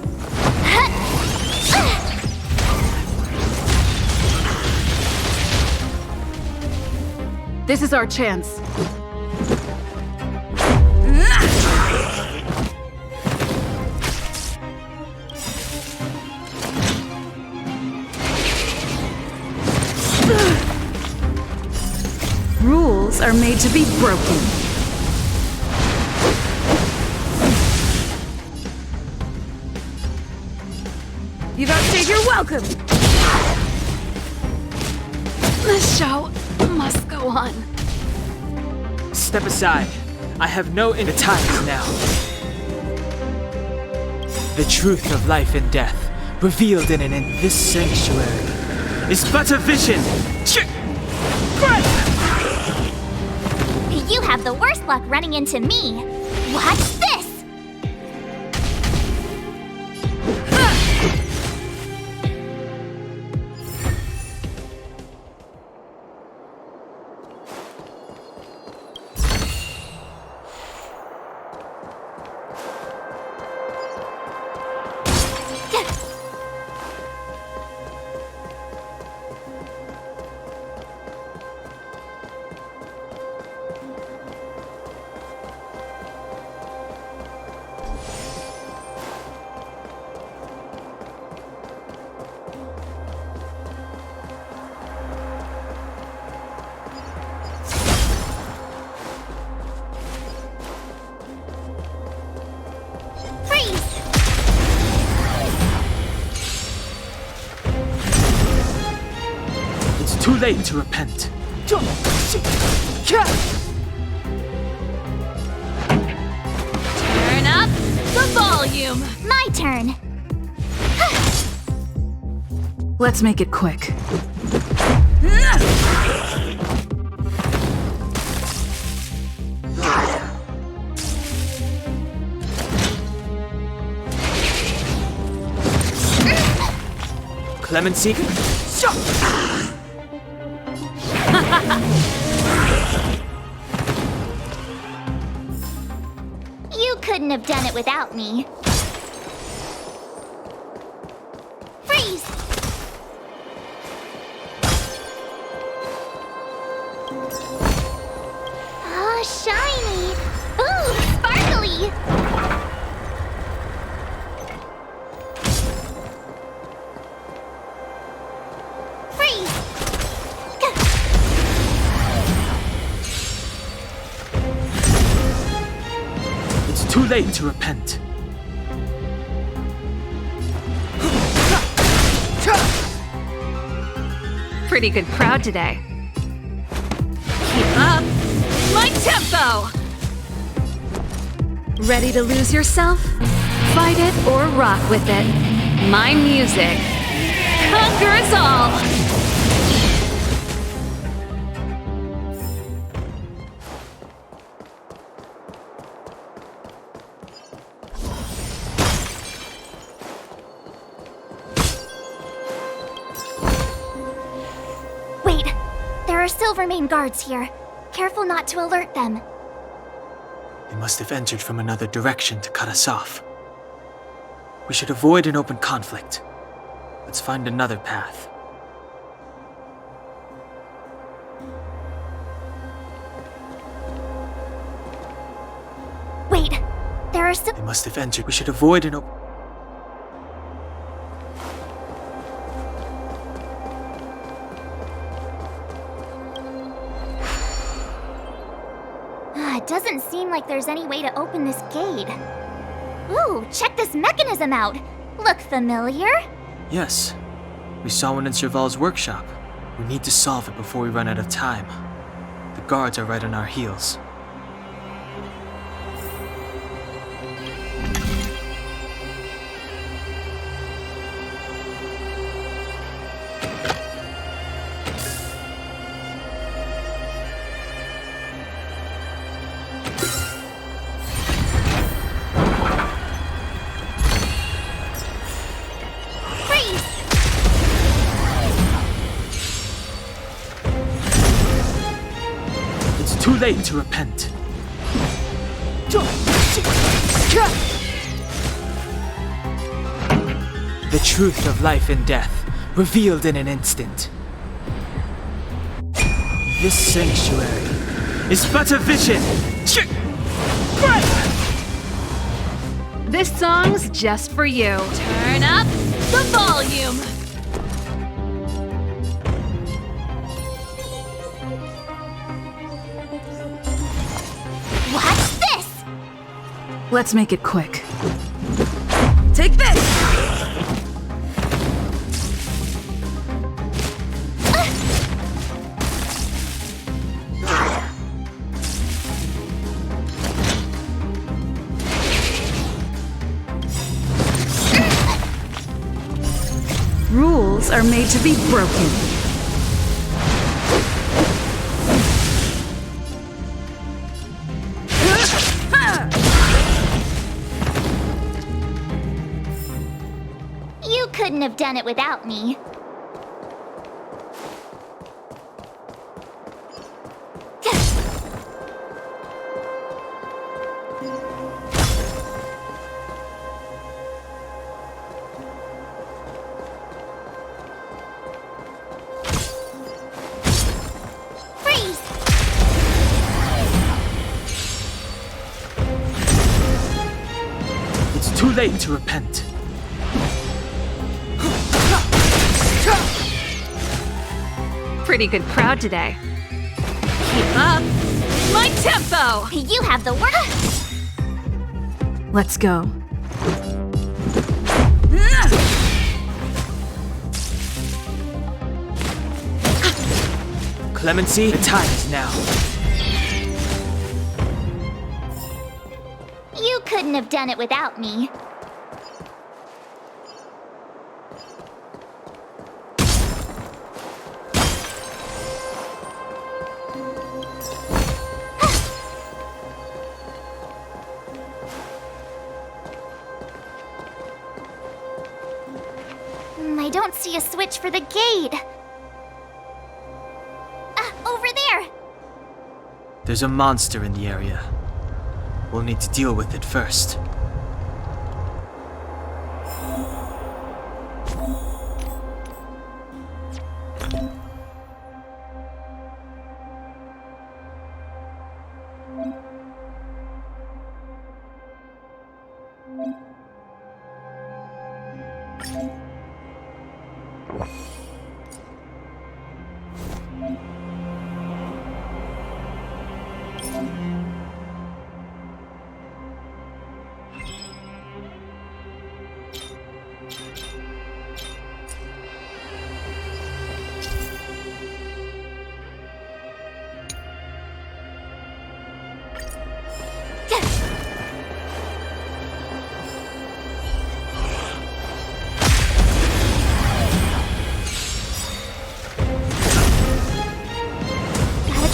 This is our chance. Rules are made to be broken. You don't say you're welcome! The show must go on. Step aside. I have no in the times now. The truth of life and death, revealed in this sanctuary, is but a vision! You have the worst luck running into me. Watch this! late to repent. Turn up the volume. My turn. Let's make it quick. Clemency? You couldn't have done it without me. Freeze! Ah, shiny! Ooh, sparkly! Freeze! It's too late to repent. Pretty good crowd today. Keep up my tempo! Ready to lose yourself? Fight it or rock with it. My music conquers all! Wait, there are Silvermane guards here. Careful not to alert them. They must have entered from another direction to cut us off. We should avoid an open conflict. Let's find another path. Wait, there are They must have entered. We should avoid an open... It doesn't seem like there's any way to open this gate. Ooh, check this mechanism out. Look familiar? Yes. We saw one in Serval's workshop. We need to solve it before we run out of time. The guards are right on our heels. Too late to repent. The truth of life and death, revealed in an instant. This sanctuary is but a vision. This song's just for you. Turn up the volume. What's this? Let's make it quick. Take this! Rules are made to be broken. You couldn't have done it without me. Too late to repent. Pretty good crowd today. Keep up my tempo! You have the work. Let's go. Clemency, the time is now. You couldn't have done it without me. I don't see a switch for the gate. Over there! There's a monster in the area. We'll need to deal with it first.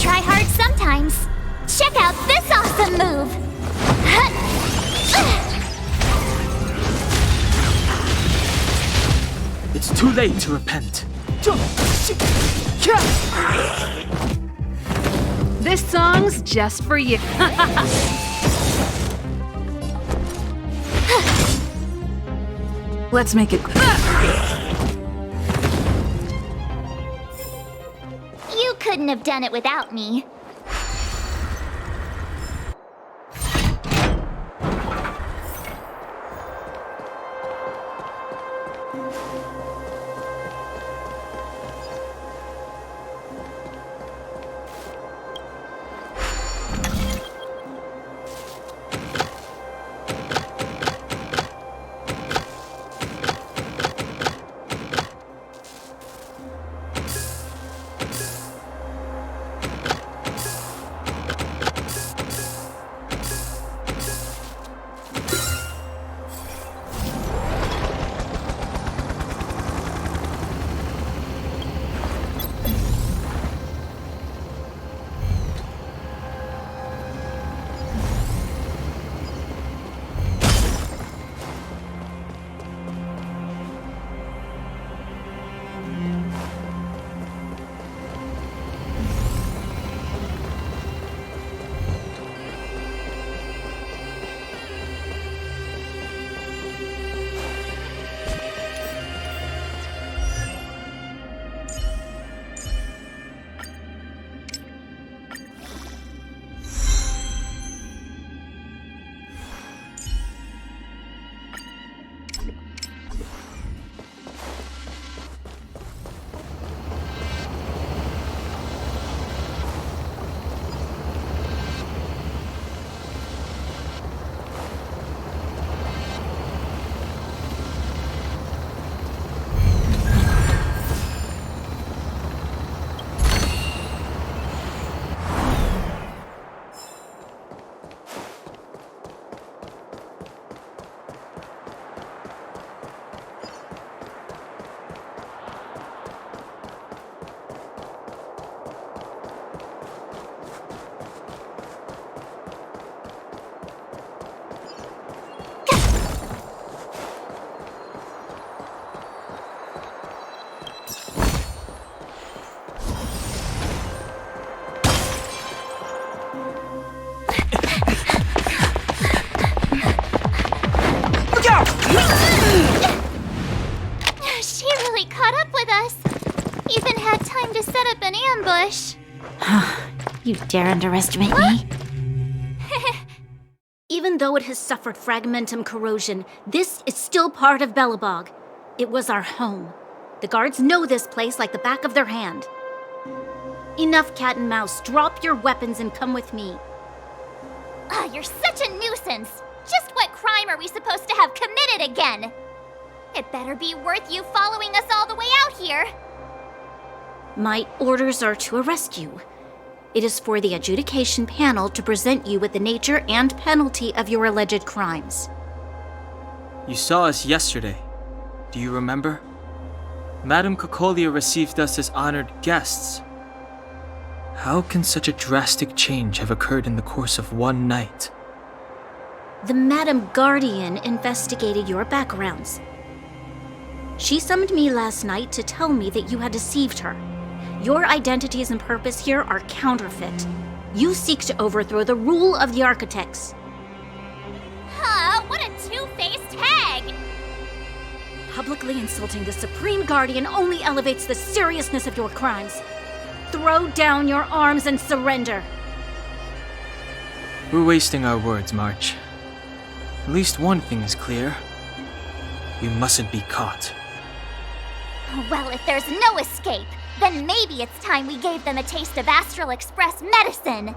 Try hard sometimes. Check out this awesome move! It's too late to repent. This song's just for you. Let's make it. You couldn't have done it without me. She really caught up with us. Even had time to set up an ambush. You dare underestimate me? Even though it has suffered fragmentum corrosion, this is still part of Belebog. It was our home. The guards know this place like the back of their hand. Enough cat and mouse. Drop your weapons and come with me. You're such a nuisance. Just what crime are we supposed to have committed again? It better be worth you following us all the way out here. My orders are to arrest you. It is for the adjudication panel to present you with the nature and penalty of your alleged crimes. You saw us yesterday. Do you remember? Madame Cocolia received us as honored guests. How can such a drastic change have occurred in the course of one night? The Madame Guardian investigated your backgrounds. She summoned me last night to tell me that you had deceived her. Your identities and purpose here are counterfeit. You seek to overthrow the rule of the Architects. Huh, what a two-faced hag! Publicly insulting the Supreme Guardian only elevates the seriousness of your crimes. Throw down your arms and surrender. We're wasting our words, March. At least one thing is clear. We mustn't be caught. Well, if there's no escape, then maybe it's time we gave them a taste of Astral Express medicine.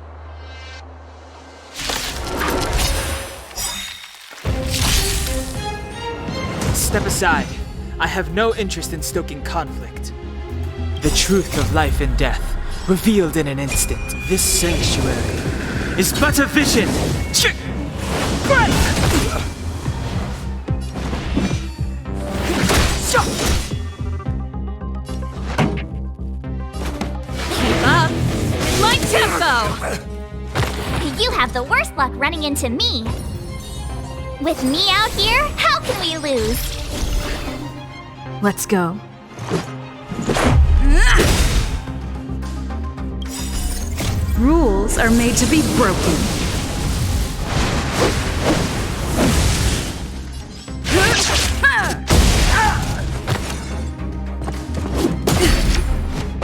Step aside. I have no interest in stoking conflict. The truth of life and death, revealed in an instant. This sanctuary is but a vision. Keep up! My tempo! You have the worst luck running into me. With me out here, how can we lose? Let's go. Rules are made to be broken.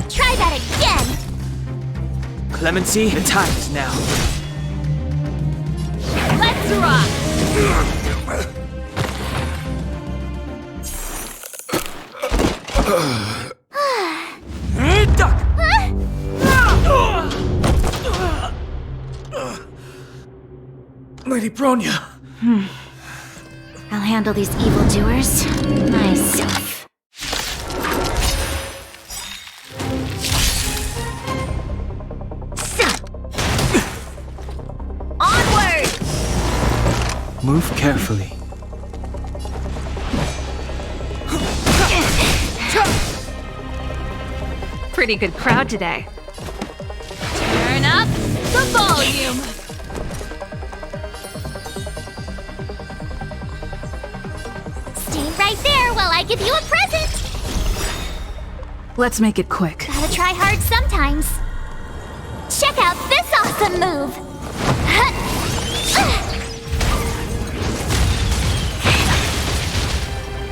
Try that again! Clemency, the time is now. Let's rock! Lady Bronya! I'll handle these evildoers myself. Onward! Move carefully. Pretty good crowd today. Turn up the volume! Stay right there while I give you a present! Let's make it quick. Gotta try hard sometimes. Check out this awesome move!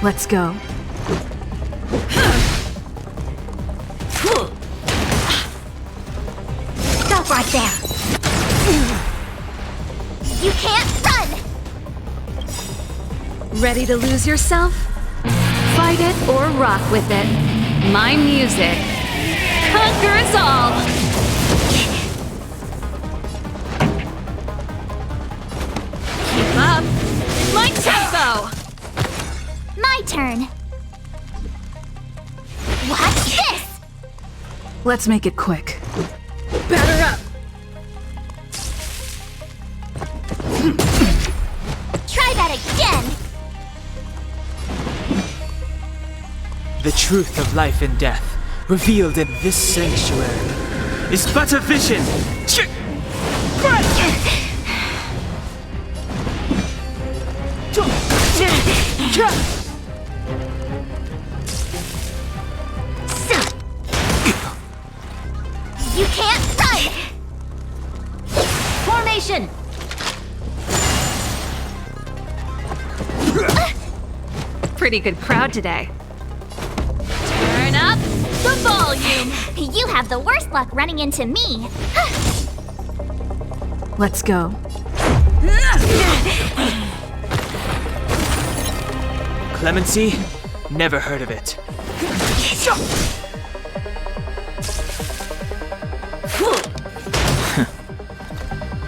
Let's go. Stop right there! You can't run! Ready to lose yourself? Fight it or rock with it. My music conquers all! Keep up! My tempo! My turn. Watch this! Let's make it quick. Batter up! Try that again! The truth of life and death, revealed in this sanctuary, is but a vision. You can't run! Formation! Pretty good crowd today. Turn up the volume! You have the worst luck running into me. Let's go. Clemency? Never heard of it.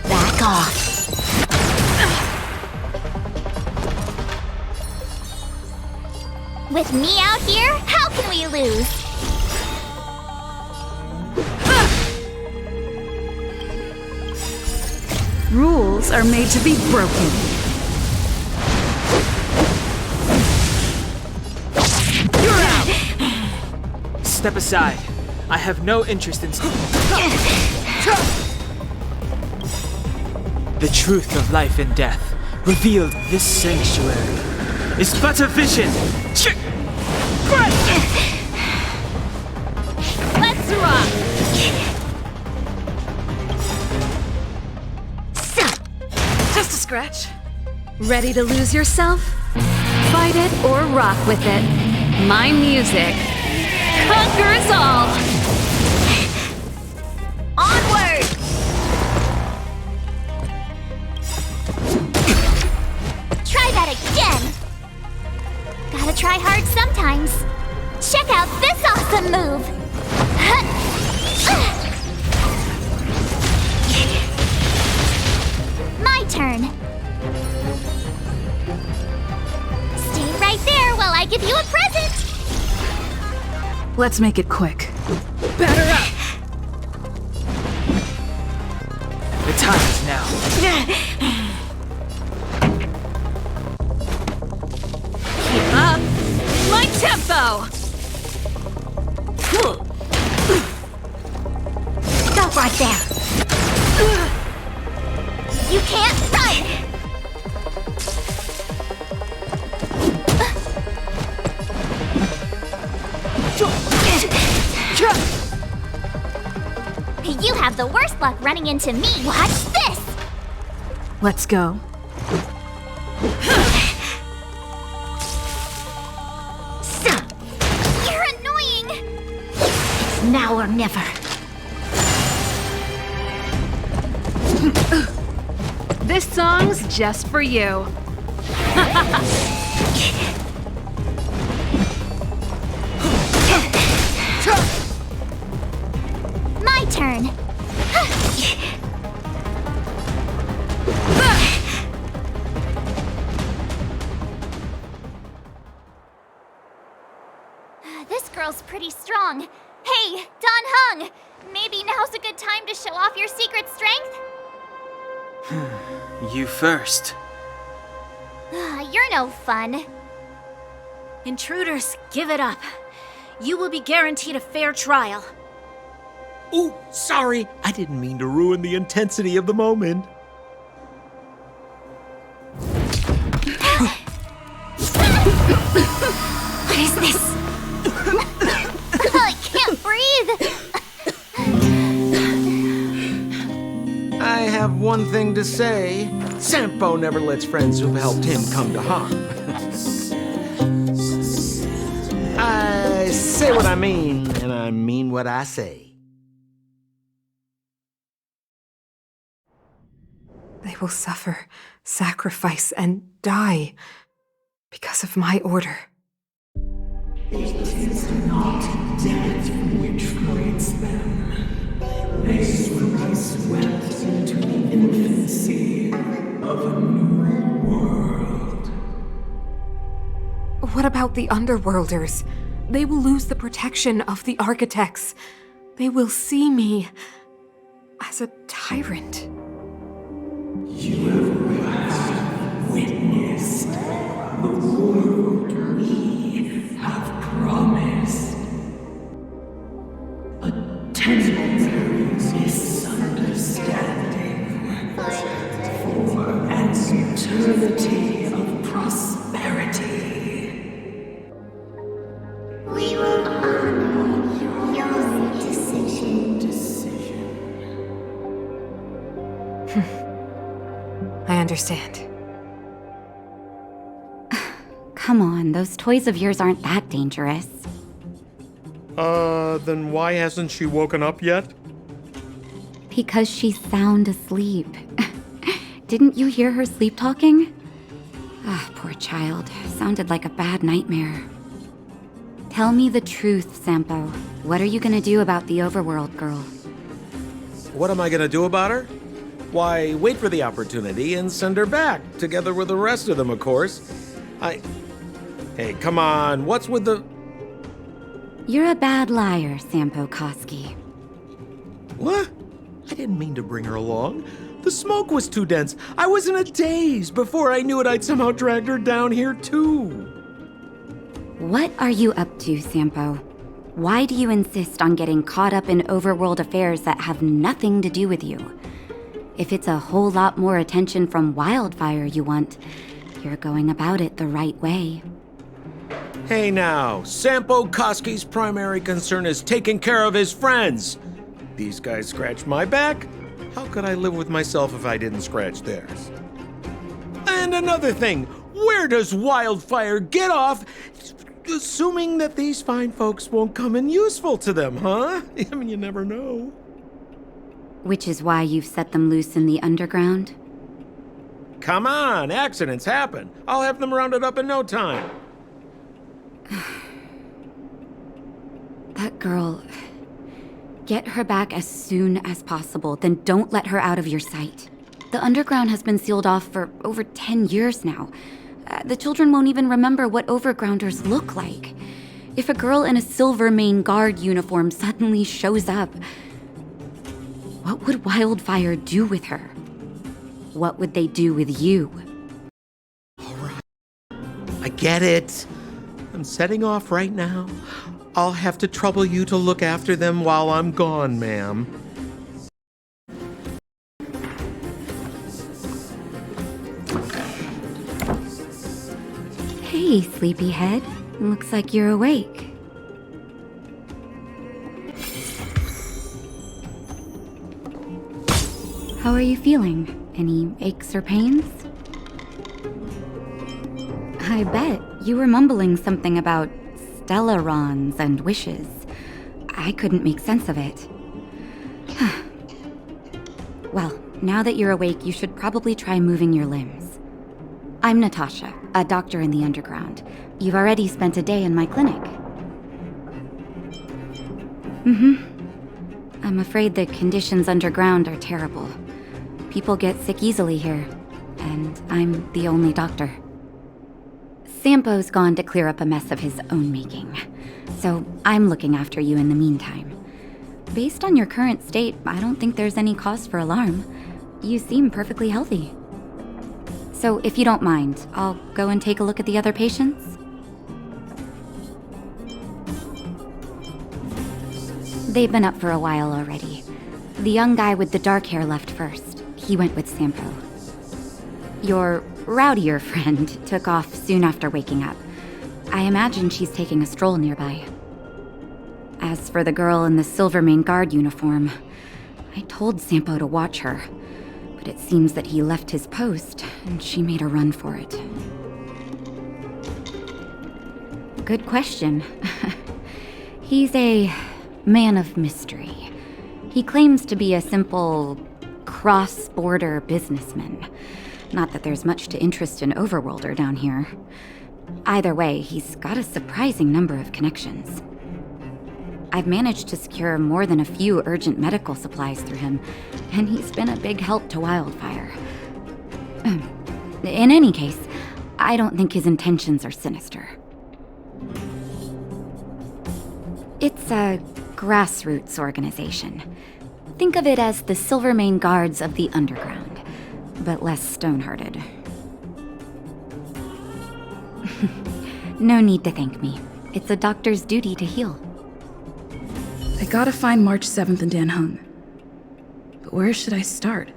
Back off. With me out here, how can we lose? Rules are made to be broken. You're out! Step aside. I have no interest in... The truth of life and death, revealed this sanctuary, is but a vision. Let's rock! Just a scratch. Ready to lose yourself? Fight it or rock with it. My music conquers all! Onward! Try that again! Gotta try hard sometimes. Check out this awesome move! My turn. Stay right there while I give you a present! Let's make it quick. Batter up! The time is now. Keep up! My tempo! Stop right there! You can't run! You have the worst luck running into me. Watch this! Let's go. You're annoying! It's now or never. This song's just for you. My turn. This girl's pretty strong. Hey, Don Hung! Maybe now's a good time to show off your secret strength? You first. You're no fun. Intruders, give it up. You will be guaranteed a fair trial. Ooh, sorry. I didn't mean to ruin the intensity of the moment. What is this? I can't breathe! I have one thing to say. Sampo never lets friends who've helped him come to harm. I say what I mean, and I mean what I say. They will suffer, sacrifice, and die because of my order. It is not death which frees them. They will be swept into the infancy of a new world. What about the Underworlders? They will lose the protection of the Architects. They will see me as a tyrant. You have witnessed the world we have promised. A temporary misunderstanding for an eternity of prosperity. We will honor your decision. I understand. Come on, those toys of yours aren't that dangerous. Then why hasn't she woken up yet? Because she's sound asleep. Didn't you hear her sleep talking? Ah, poor child. Sounded like a bad nightmare. Tell me the truth, Sampo. What are you gonna do about the Overworld girl? What am I gonna do about her? Why, wait for the opportunity and send her back, together with the rest of them, of course. Hey, come on, what's with the... You're a bad liar, Sampo Koski. What? I didn't mean to bring her along. The smoke was too dense. I was in a daze. Before I knew it, I'd somehow dragged her down here, too. What are you up to, Sampo? Why do you insist on getting caught up in overworld affairs that have nothing to do with you? If it's a whole lot more attention from Wildfire you want, you're going about it the right way. Hey now, Sampo Koski's primary concern is taking care of his friends. These guys scratch my back. How could I live with myself if I didn't scratch theirs? And another thing, where does Wildfire get off assuming that these fine folks won't come in useful to them, huh? I mean, you never know. Which is why you've set them loose in the underground? Come on, accidents happen. I'll have them rounded up in no time. That girl... Get her back as soon as possible, then don't let her out of your sight. The underground has been sealed off for over 10 years now. The children won't even remember what overgrounders look like. If a girl in a Silvermane Guard uniform suddenly shows up, what would Wildfire do with her? What would they do with you? All right. I get it. I'm setting off right now. I'll have to trouble you to look after them while I'm gone, ma'am. Hey, sleepyhead. Looks like you're awake. How are you feeling? Any aches or pains? I bet you were mumbling something about Stellarions and wishes. I couldn't make sense of it. Well, now that you're awake, you should probably try moving your limbs. I'm Natasha, a doctor in the underground. You've already spent a day in my clinic. I'm afraid the conditions underground are terrible. People get sick easily here, and I'm the only doctor. Sampo's gone to clear up a mess of his own making, so I'm looking after you in the meantime. Based on your current state, I don't think there's any cause for alarm. You seem perfectly healthy. So if you don't mind, I'll go and take a look at the other patients. They've been up for a while already. The young guy with the dark hair left first. He went with Sampo. Your rowdier friend took off soon after waking up. I imagine she's taking a stroll nearby. As for the girl in the Silvermane Guard uniform, I told Sampo to watch her, but it seems that he left his post and she made a run for it. Good question. He's a man of mystery. He claims to be a simple cross-border businessman. Not that there's much to interest an overworlder down here. Either way, he's got a surprising number of connections. I've managed to secure more than a few urgent medical supplies through him, and he's been a big help to Wildfire. In any case, I don't think his intentions are sinister. It's a grassroots organization. Think of it as the Silvermane Guards of the Underground, but less stone-hearted. No need to thank me. It's a doctor's duty to heal. I gotta find March 7th in Dan Hung. But where should I start?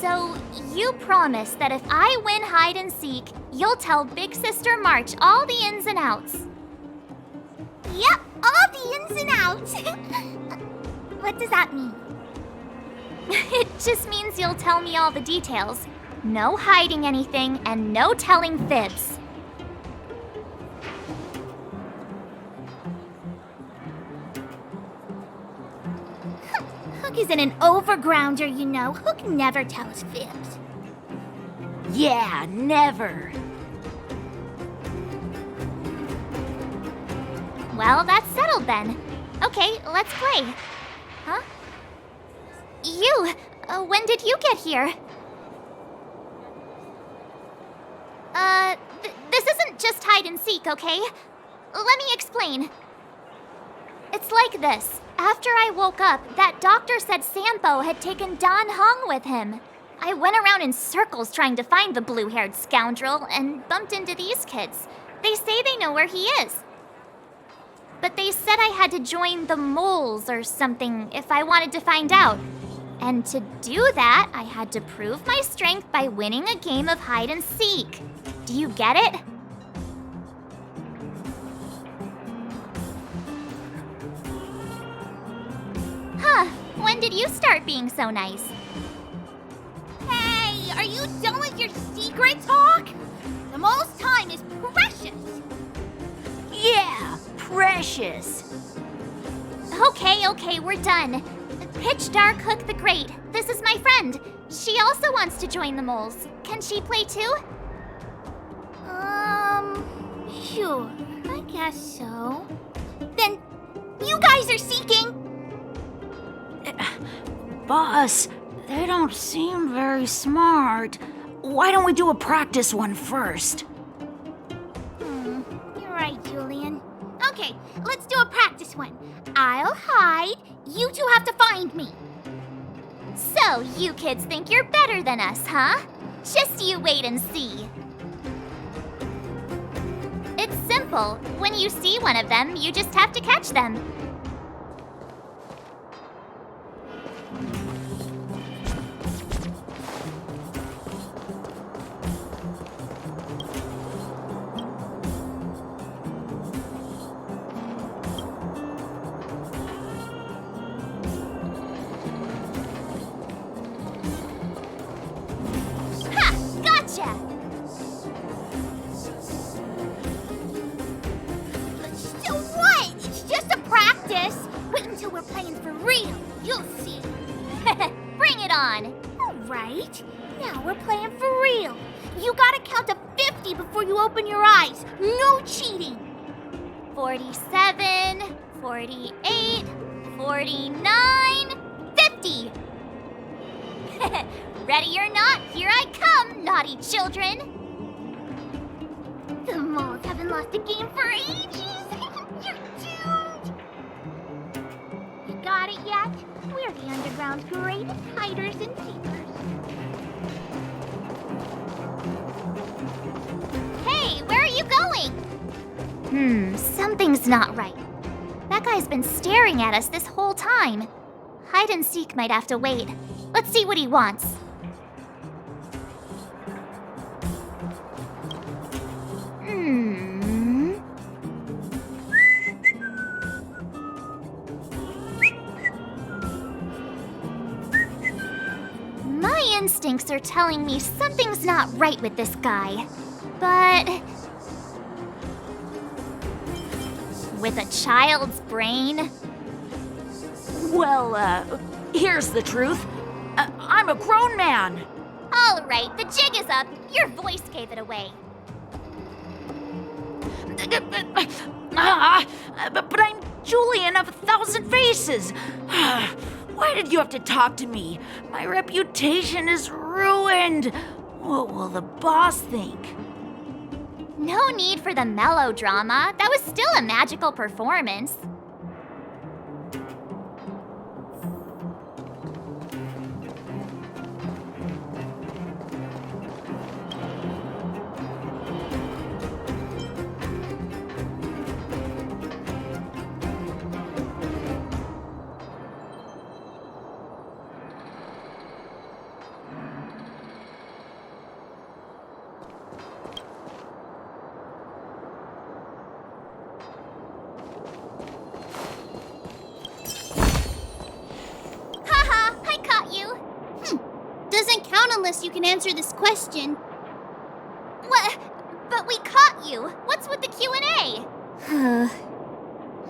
So, you promise that if I win hide and seek, you'll tell Big Sister March all the ins and outs. Yep, all the ins and outs. What does that mean? It just means you'll tell me all the details. No hiding anything and no telling fibs. Hook isn't an overgrounder, you know. Hook never tells fibs. Yeah, never. Well, that's settled then. Okay, let's play. Huh? You! When did you get here? This isn't just hide and seek, okay? Let me explain. It's like this. After I woke up, that doctor said Sampo had taken Don Hong with him. I went around in circles trying to find the blue-haired scoundrel and bumped into these kids. They say they know where he is. But they said I had to join the moles or something if I wanted to find out. And to do that, I had to prove my strength by winning a game of hide and seek. Do you get it? Huh, when did you start being so nice? Hey, are you done with your secret talk? The most time is precious. Yeah, precious. Okay, we're done. Pitch Dark Hook the Great. This is my friend. She also wants to join the moles. Can she play too? Sure. I guess so. Then, you guys are seeking? Boss, they don't seem very smart. Why don't we do a practice one first? You're right, Julian. Okay, let's do a practice one. I'll hide. You two have to find me. So, you kids think you're better than us, huh? Just you wait and see. It's simple. When you see one of them, you just have to catch them. So what? It's just a practice. Wait until we're playing for real. You'll see. Bring it on. All right. Now we're playing for real. You gotta count to 50 before you open your eyes. No cheating. 47, 48, 49, 50. Ready or not, here I come, naughty children. The moles haven't lost a game for ages. You're doomed. You got it yet? We're the underground's greatest hiders and seekers. Hey, where are you going? Something's not right. That guy's been staring at us this whole time. Hide and seek might have to wait. Let's see what he wants. My instincts are telling me something's not right with this guy. But with a child's brain? Well, here's the truth. I'm a grown man. All right, the jig is up. Your voice gave it away. But I'm Julian of 1,000 Faces. Why did you have to talk to me? My reputation is ruined. What will the boss think? No need for the melodrama. That was still a magical performance. alone unless you can answer this question. What? But we caught you. What's with the Q&A?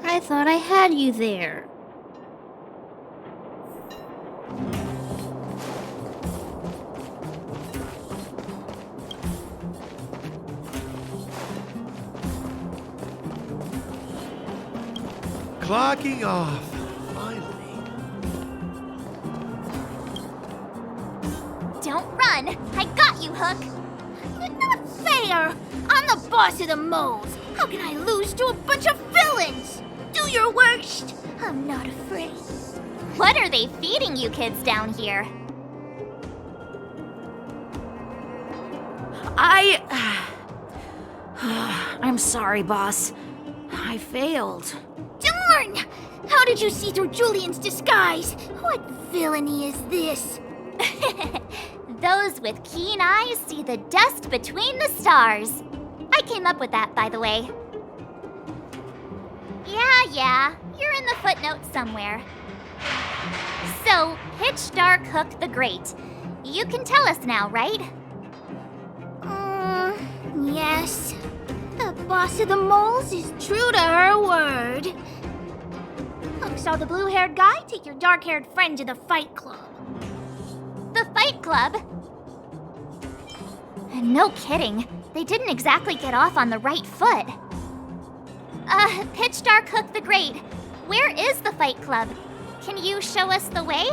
I thought I had you there. Clocking off. Don't run! I got you, Hook! Not fair! I'm the boss of the moles! How can I lose to a bunch of villains? Do your worst! I'm not afraid. What are they feeding you kids down here? I'm sorry, boss. I failed. Darn! How did you see through Julian's disguise? What villainy is this? Those with keen eyes see the dust between the stars. I came up with that, by the way. Yeah, you're in the footnotes somewhere. So, Pitch Dark Hook the Great. You can tell us now, right? Yes. The boss of the moles is true to her word. Hook saw the blue-haired guy take your dark-haired friend to the Fight Club. The Fight Club? No kidding. They didn't exactly get off on the right foot. Pitch Dark Hook the Great, where is the Fight Club? Can you show us the way?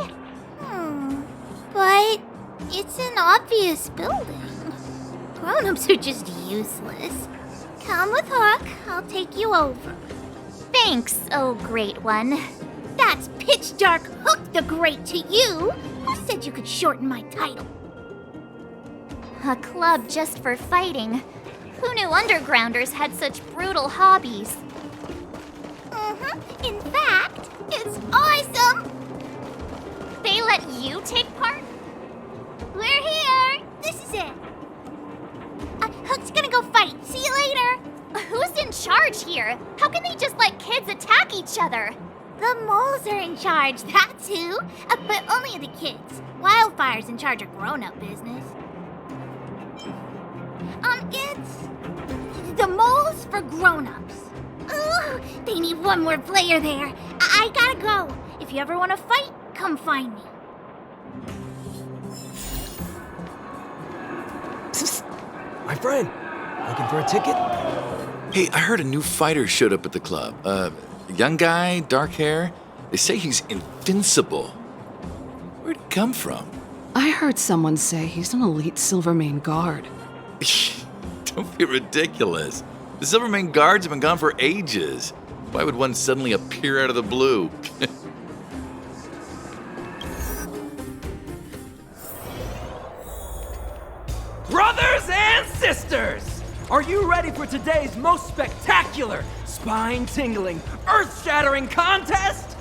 But it's an obvious building. Grown-ups are just useless. Come with Hook, I'll take you over. Thanks, oh great one. That's Pitch Dark Hook the Great to you. Who said you could shorten my title? A club just for fighting. Who knew undergrounders had such brutal hobbies? In fact, it's awesome! They let you take part? We're here! This is it. Hook's gonna go fight. See you later! Who's in charge here? How can they just let kids attack each other? The moles are in charge, that's who. But only the kids. Wildfire's in charge of grown-up business. It's the moles for grown-ups. Ooh, they need one more player there. I gotta go. If you ever want to fight, come find me. My friend, looking for a ticket? Hey, I heard a new fighter showed up at the club. Young guy, dark hair. They say he's invincible. Where'd he come from? I heard someone say he's an elite Silvermane guard. Don't be ridiculous. The Silvermane guards have been gone for ages. Why would one suddenly appear out of the blue? Brothers and sisters! Are you ready for today's most spectacular, spine-tingling, earth-shattering contest?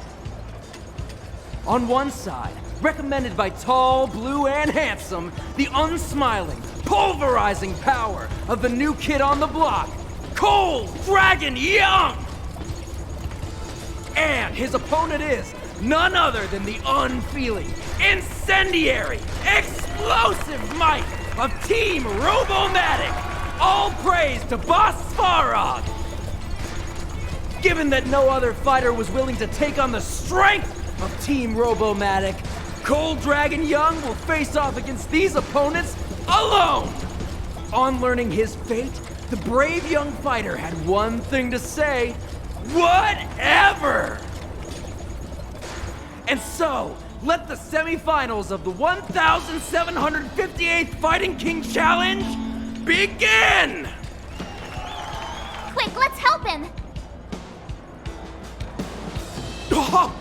On one side, recommended by tall, blue, and handsome, the unsmiling, pulverizing power of the new kid on the block, Cold Dragon Young! And his opponent is none other than the unfeeling, incendiary, explosive might of Team Robomatic! All praise to Boss Svarog! Given that no other fighter was willing to take on the strength of Team Robomatic, Cold Dragon Young will face off against these opponents alone! On learning his fate, the brave young fighter had one thing to say: whatever! And so, let the semifinals of the 1758th Fighting King Challenge begin! Quick, let's help him! Oh,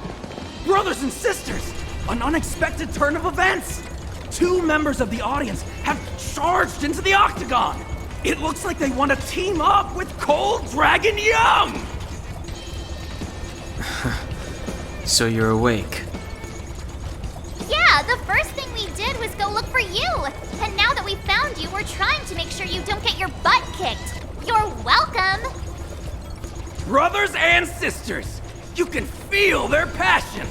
brothers and sisters, an unexpected turn of events! Two members of the audience have charged into the octagon! It looks like they want to team up with Cold Dragon Young! So you're awake. Yeah, the first thing we did was go look for you. And now that we found you, we're trying to make sure you don't get your butt kicked. You're welcome. Brothers and sisters, you can feel their passion.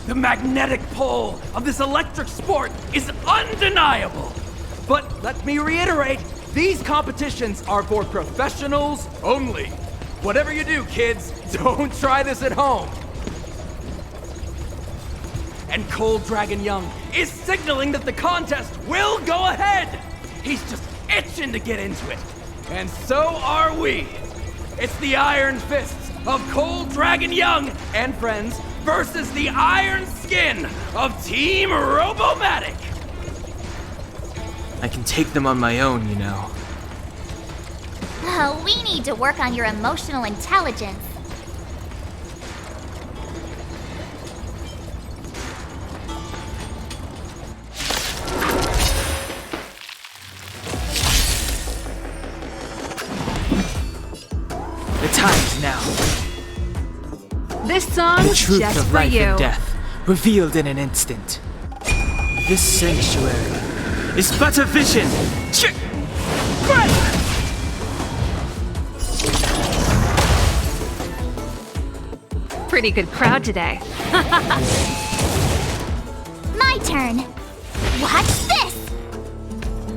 The magnetic pull of this electric sport is undeniable. But let me reiterate, these competitions are for professionals only. Whatever you do, kids, don't try this at home. And Cold Dragon Young is signaling that the contest will go ahead. He's just itching to get into it. And so are we. It's the Iron Fists of Cold Dragon Young and friends versus the Iron Skin of Team Robomatic. I can take them on my own, you know. Oh, we need to work on your emotional intelligence. The time is now. This song's The truth just of for life you. and death, revealed in an instant. This sanctuary is but a vision. Pretty good crowd today. My turn. Watch this!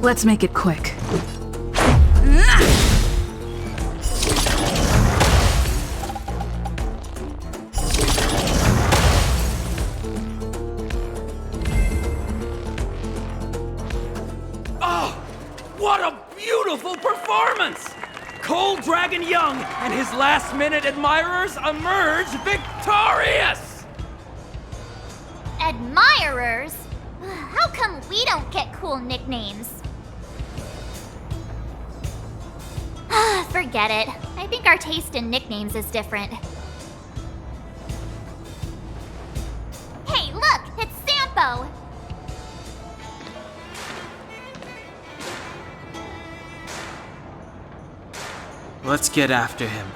Let's make it quick. Oh, what a beautiful performance! Cold Dragon Young and his last-minute admirers emerge victorious! Admirers? How come we don't get cool nicknames? Forget it. I think our taste in nicknames is different. Hey, look! It's Sampo! Let's get after him.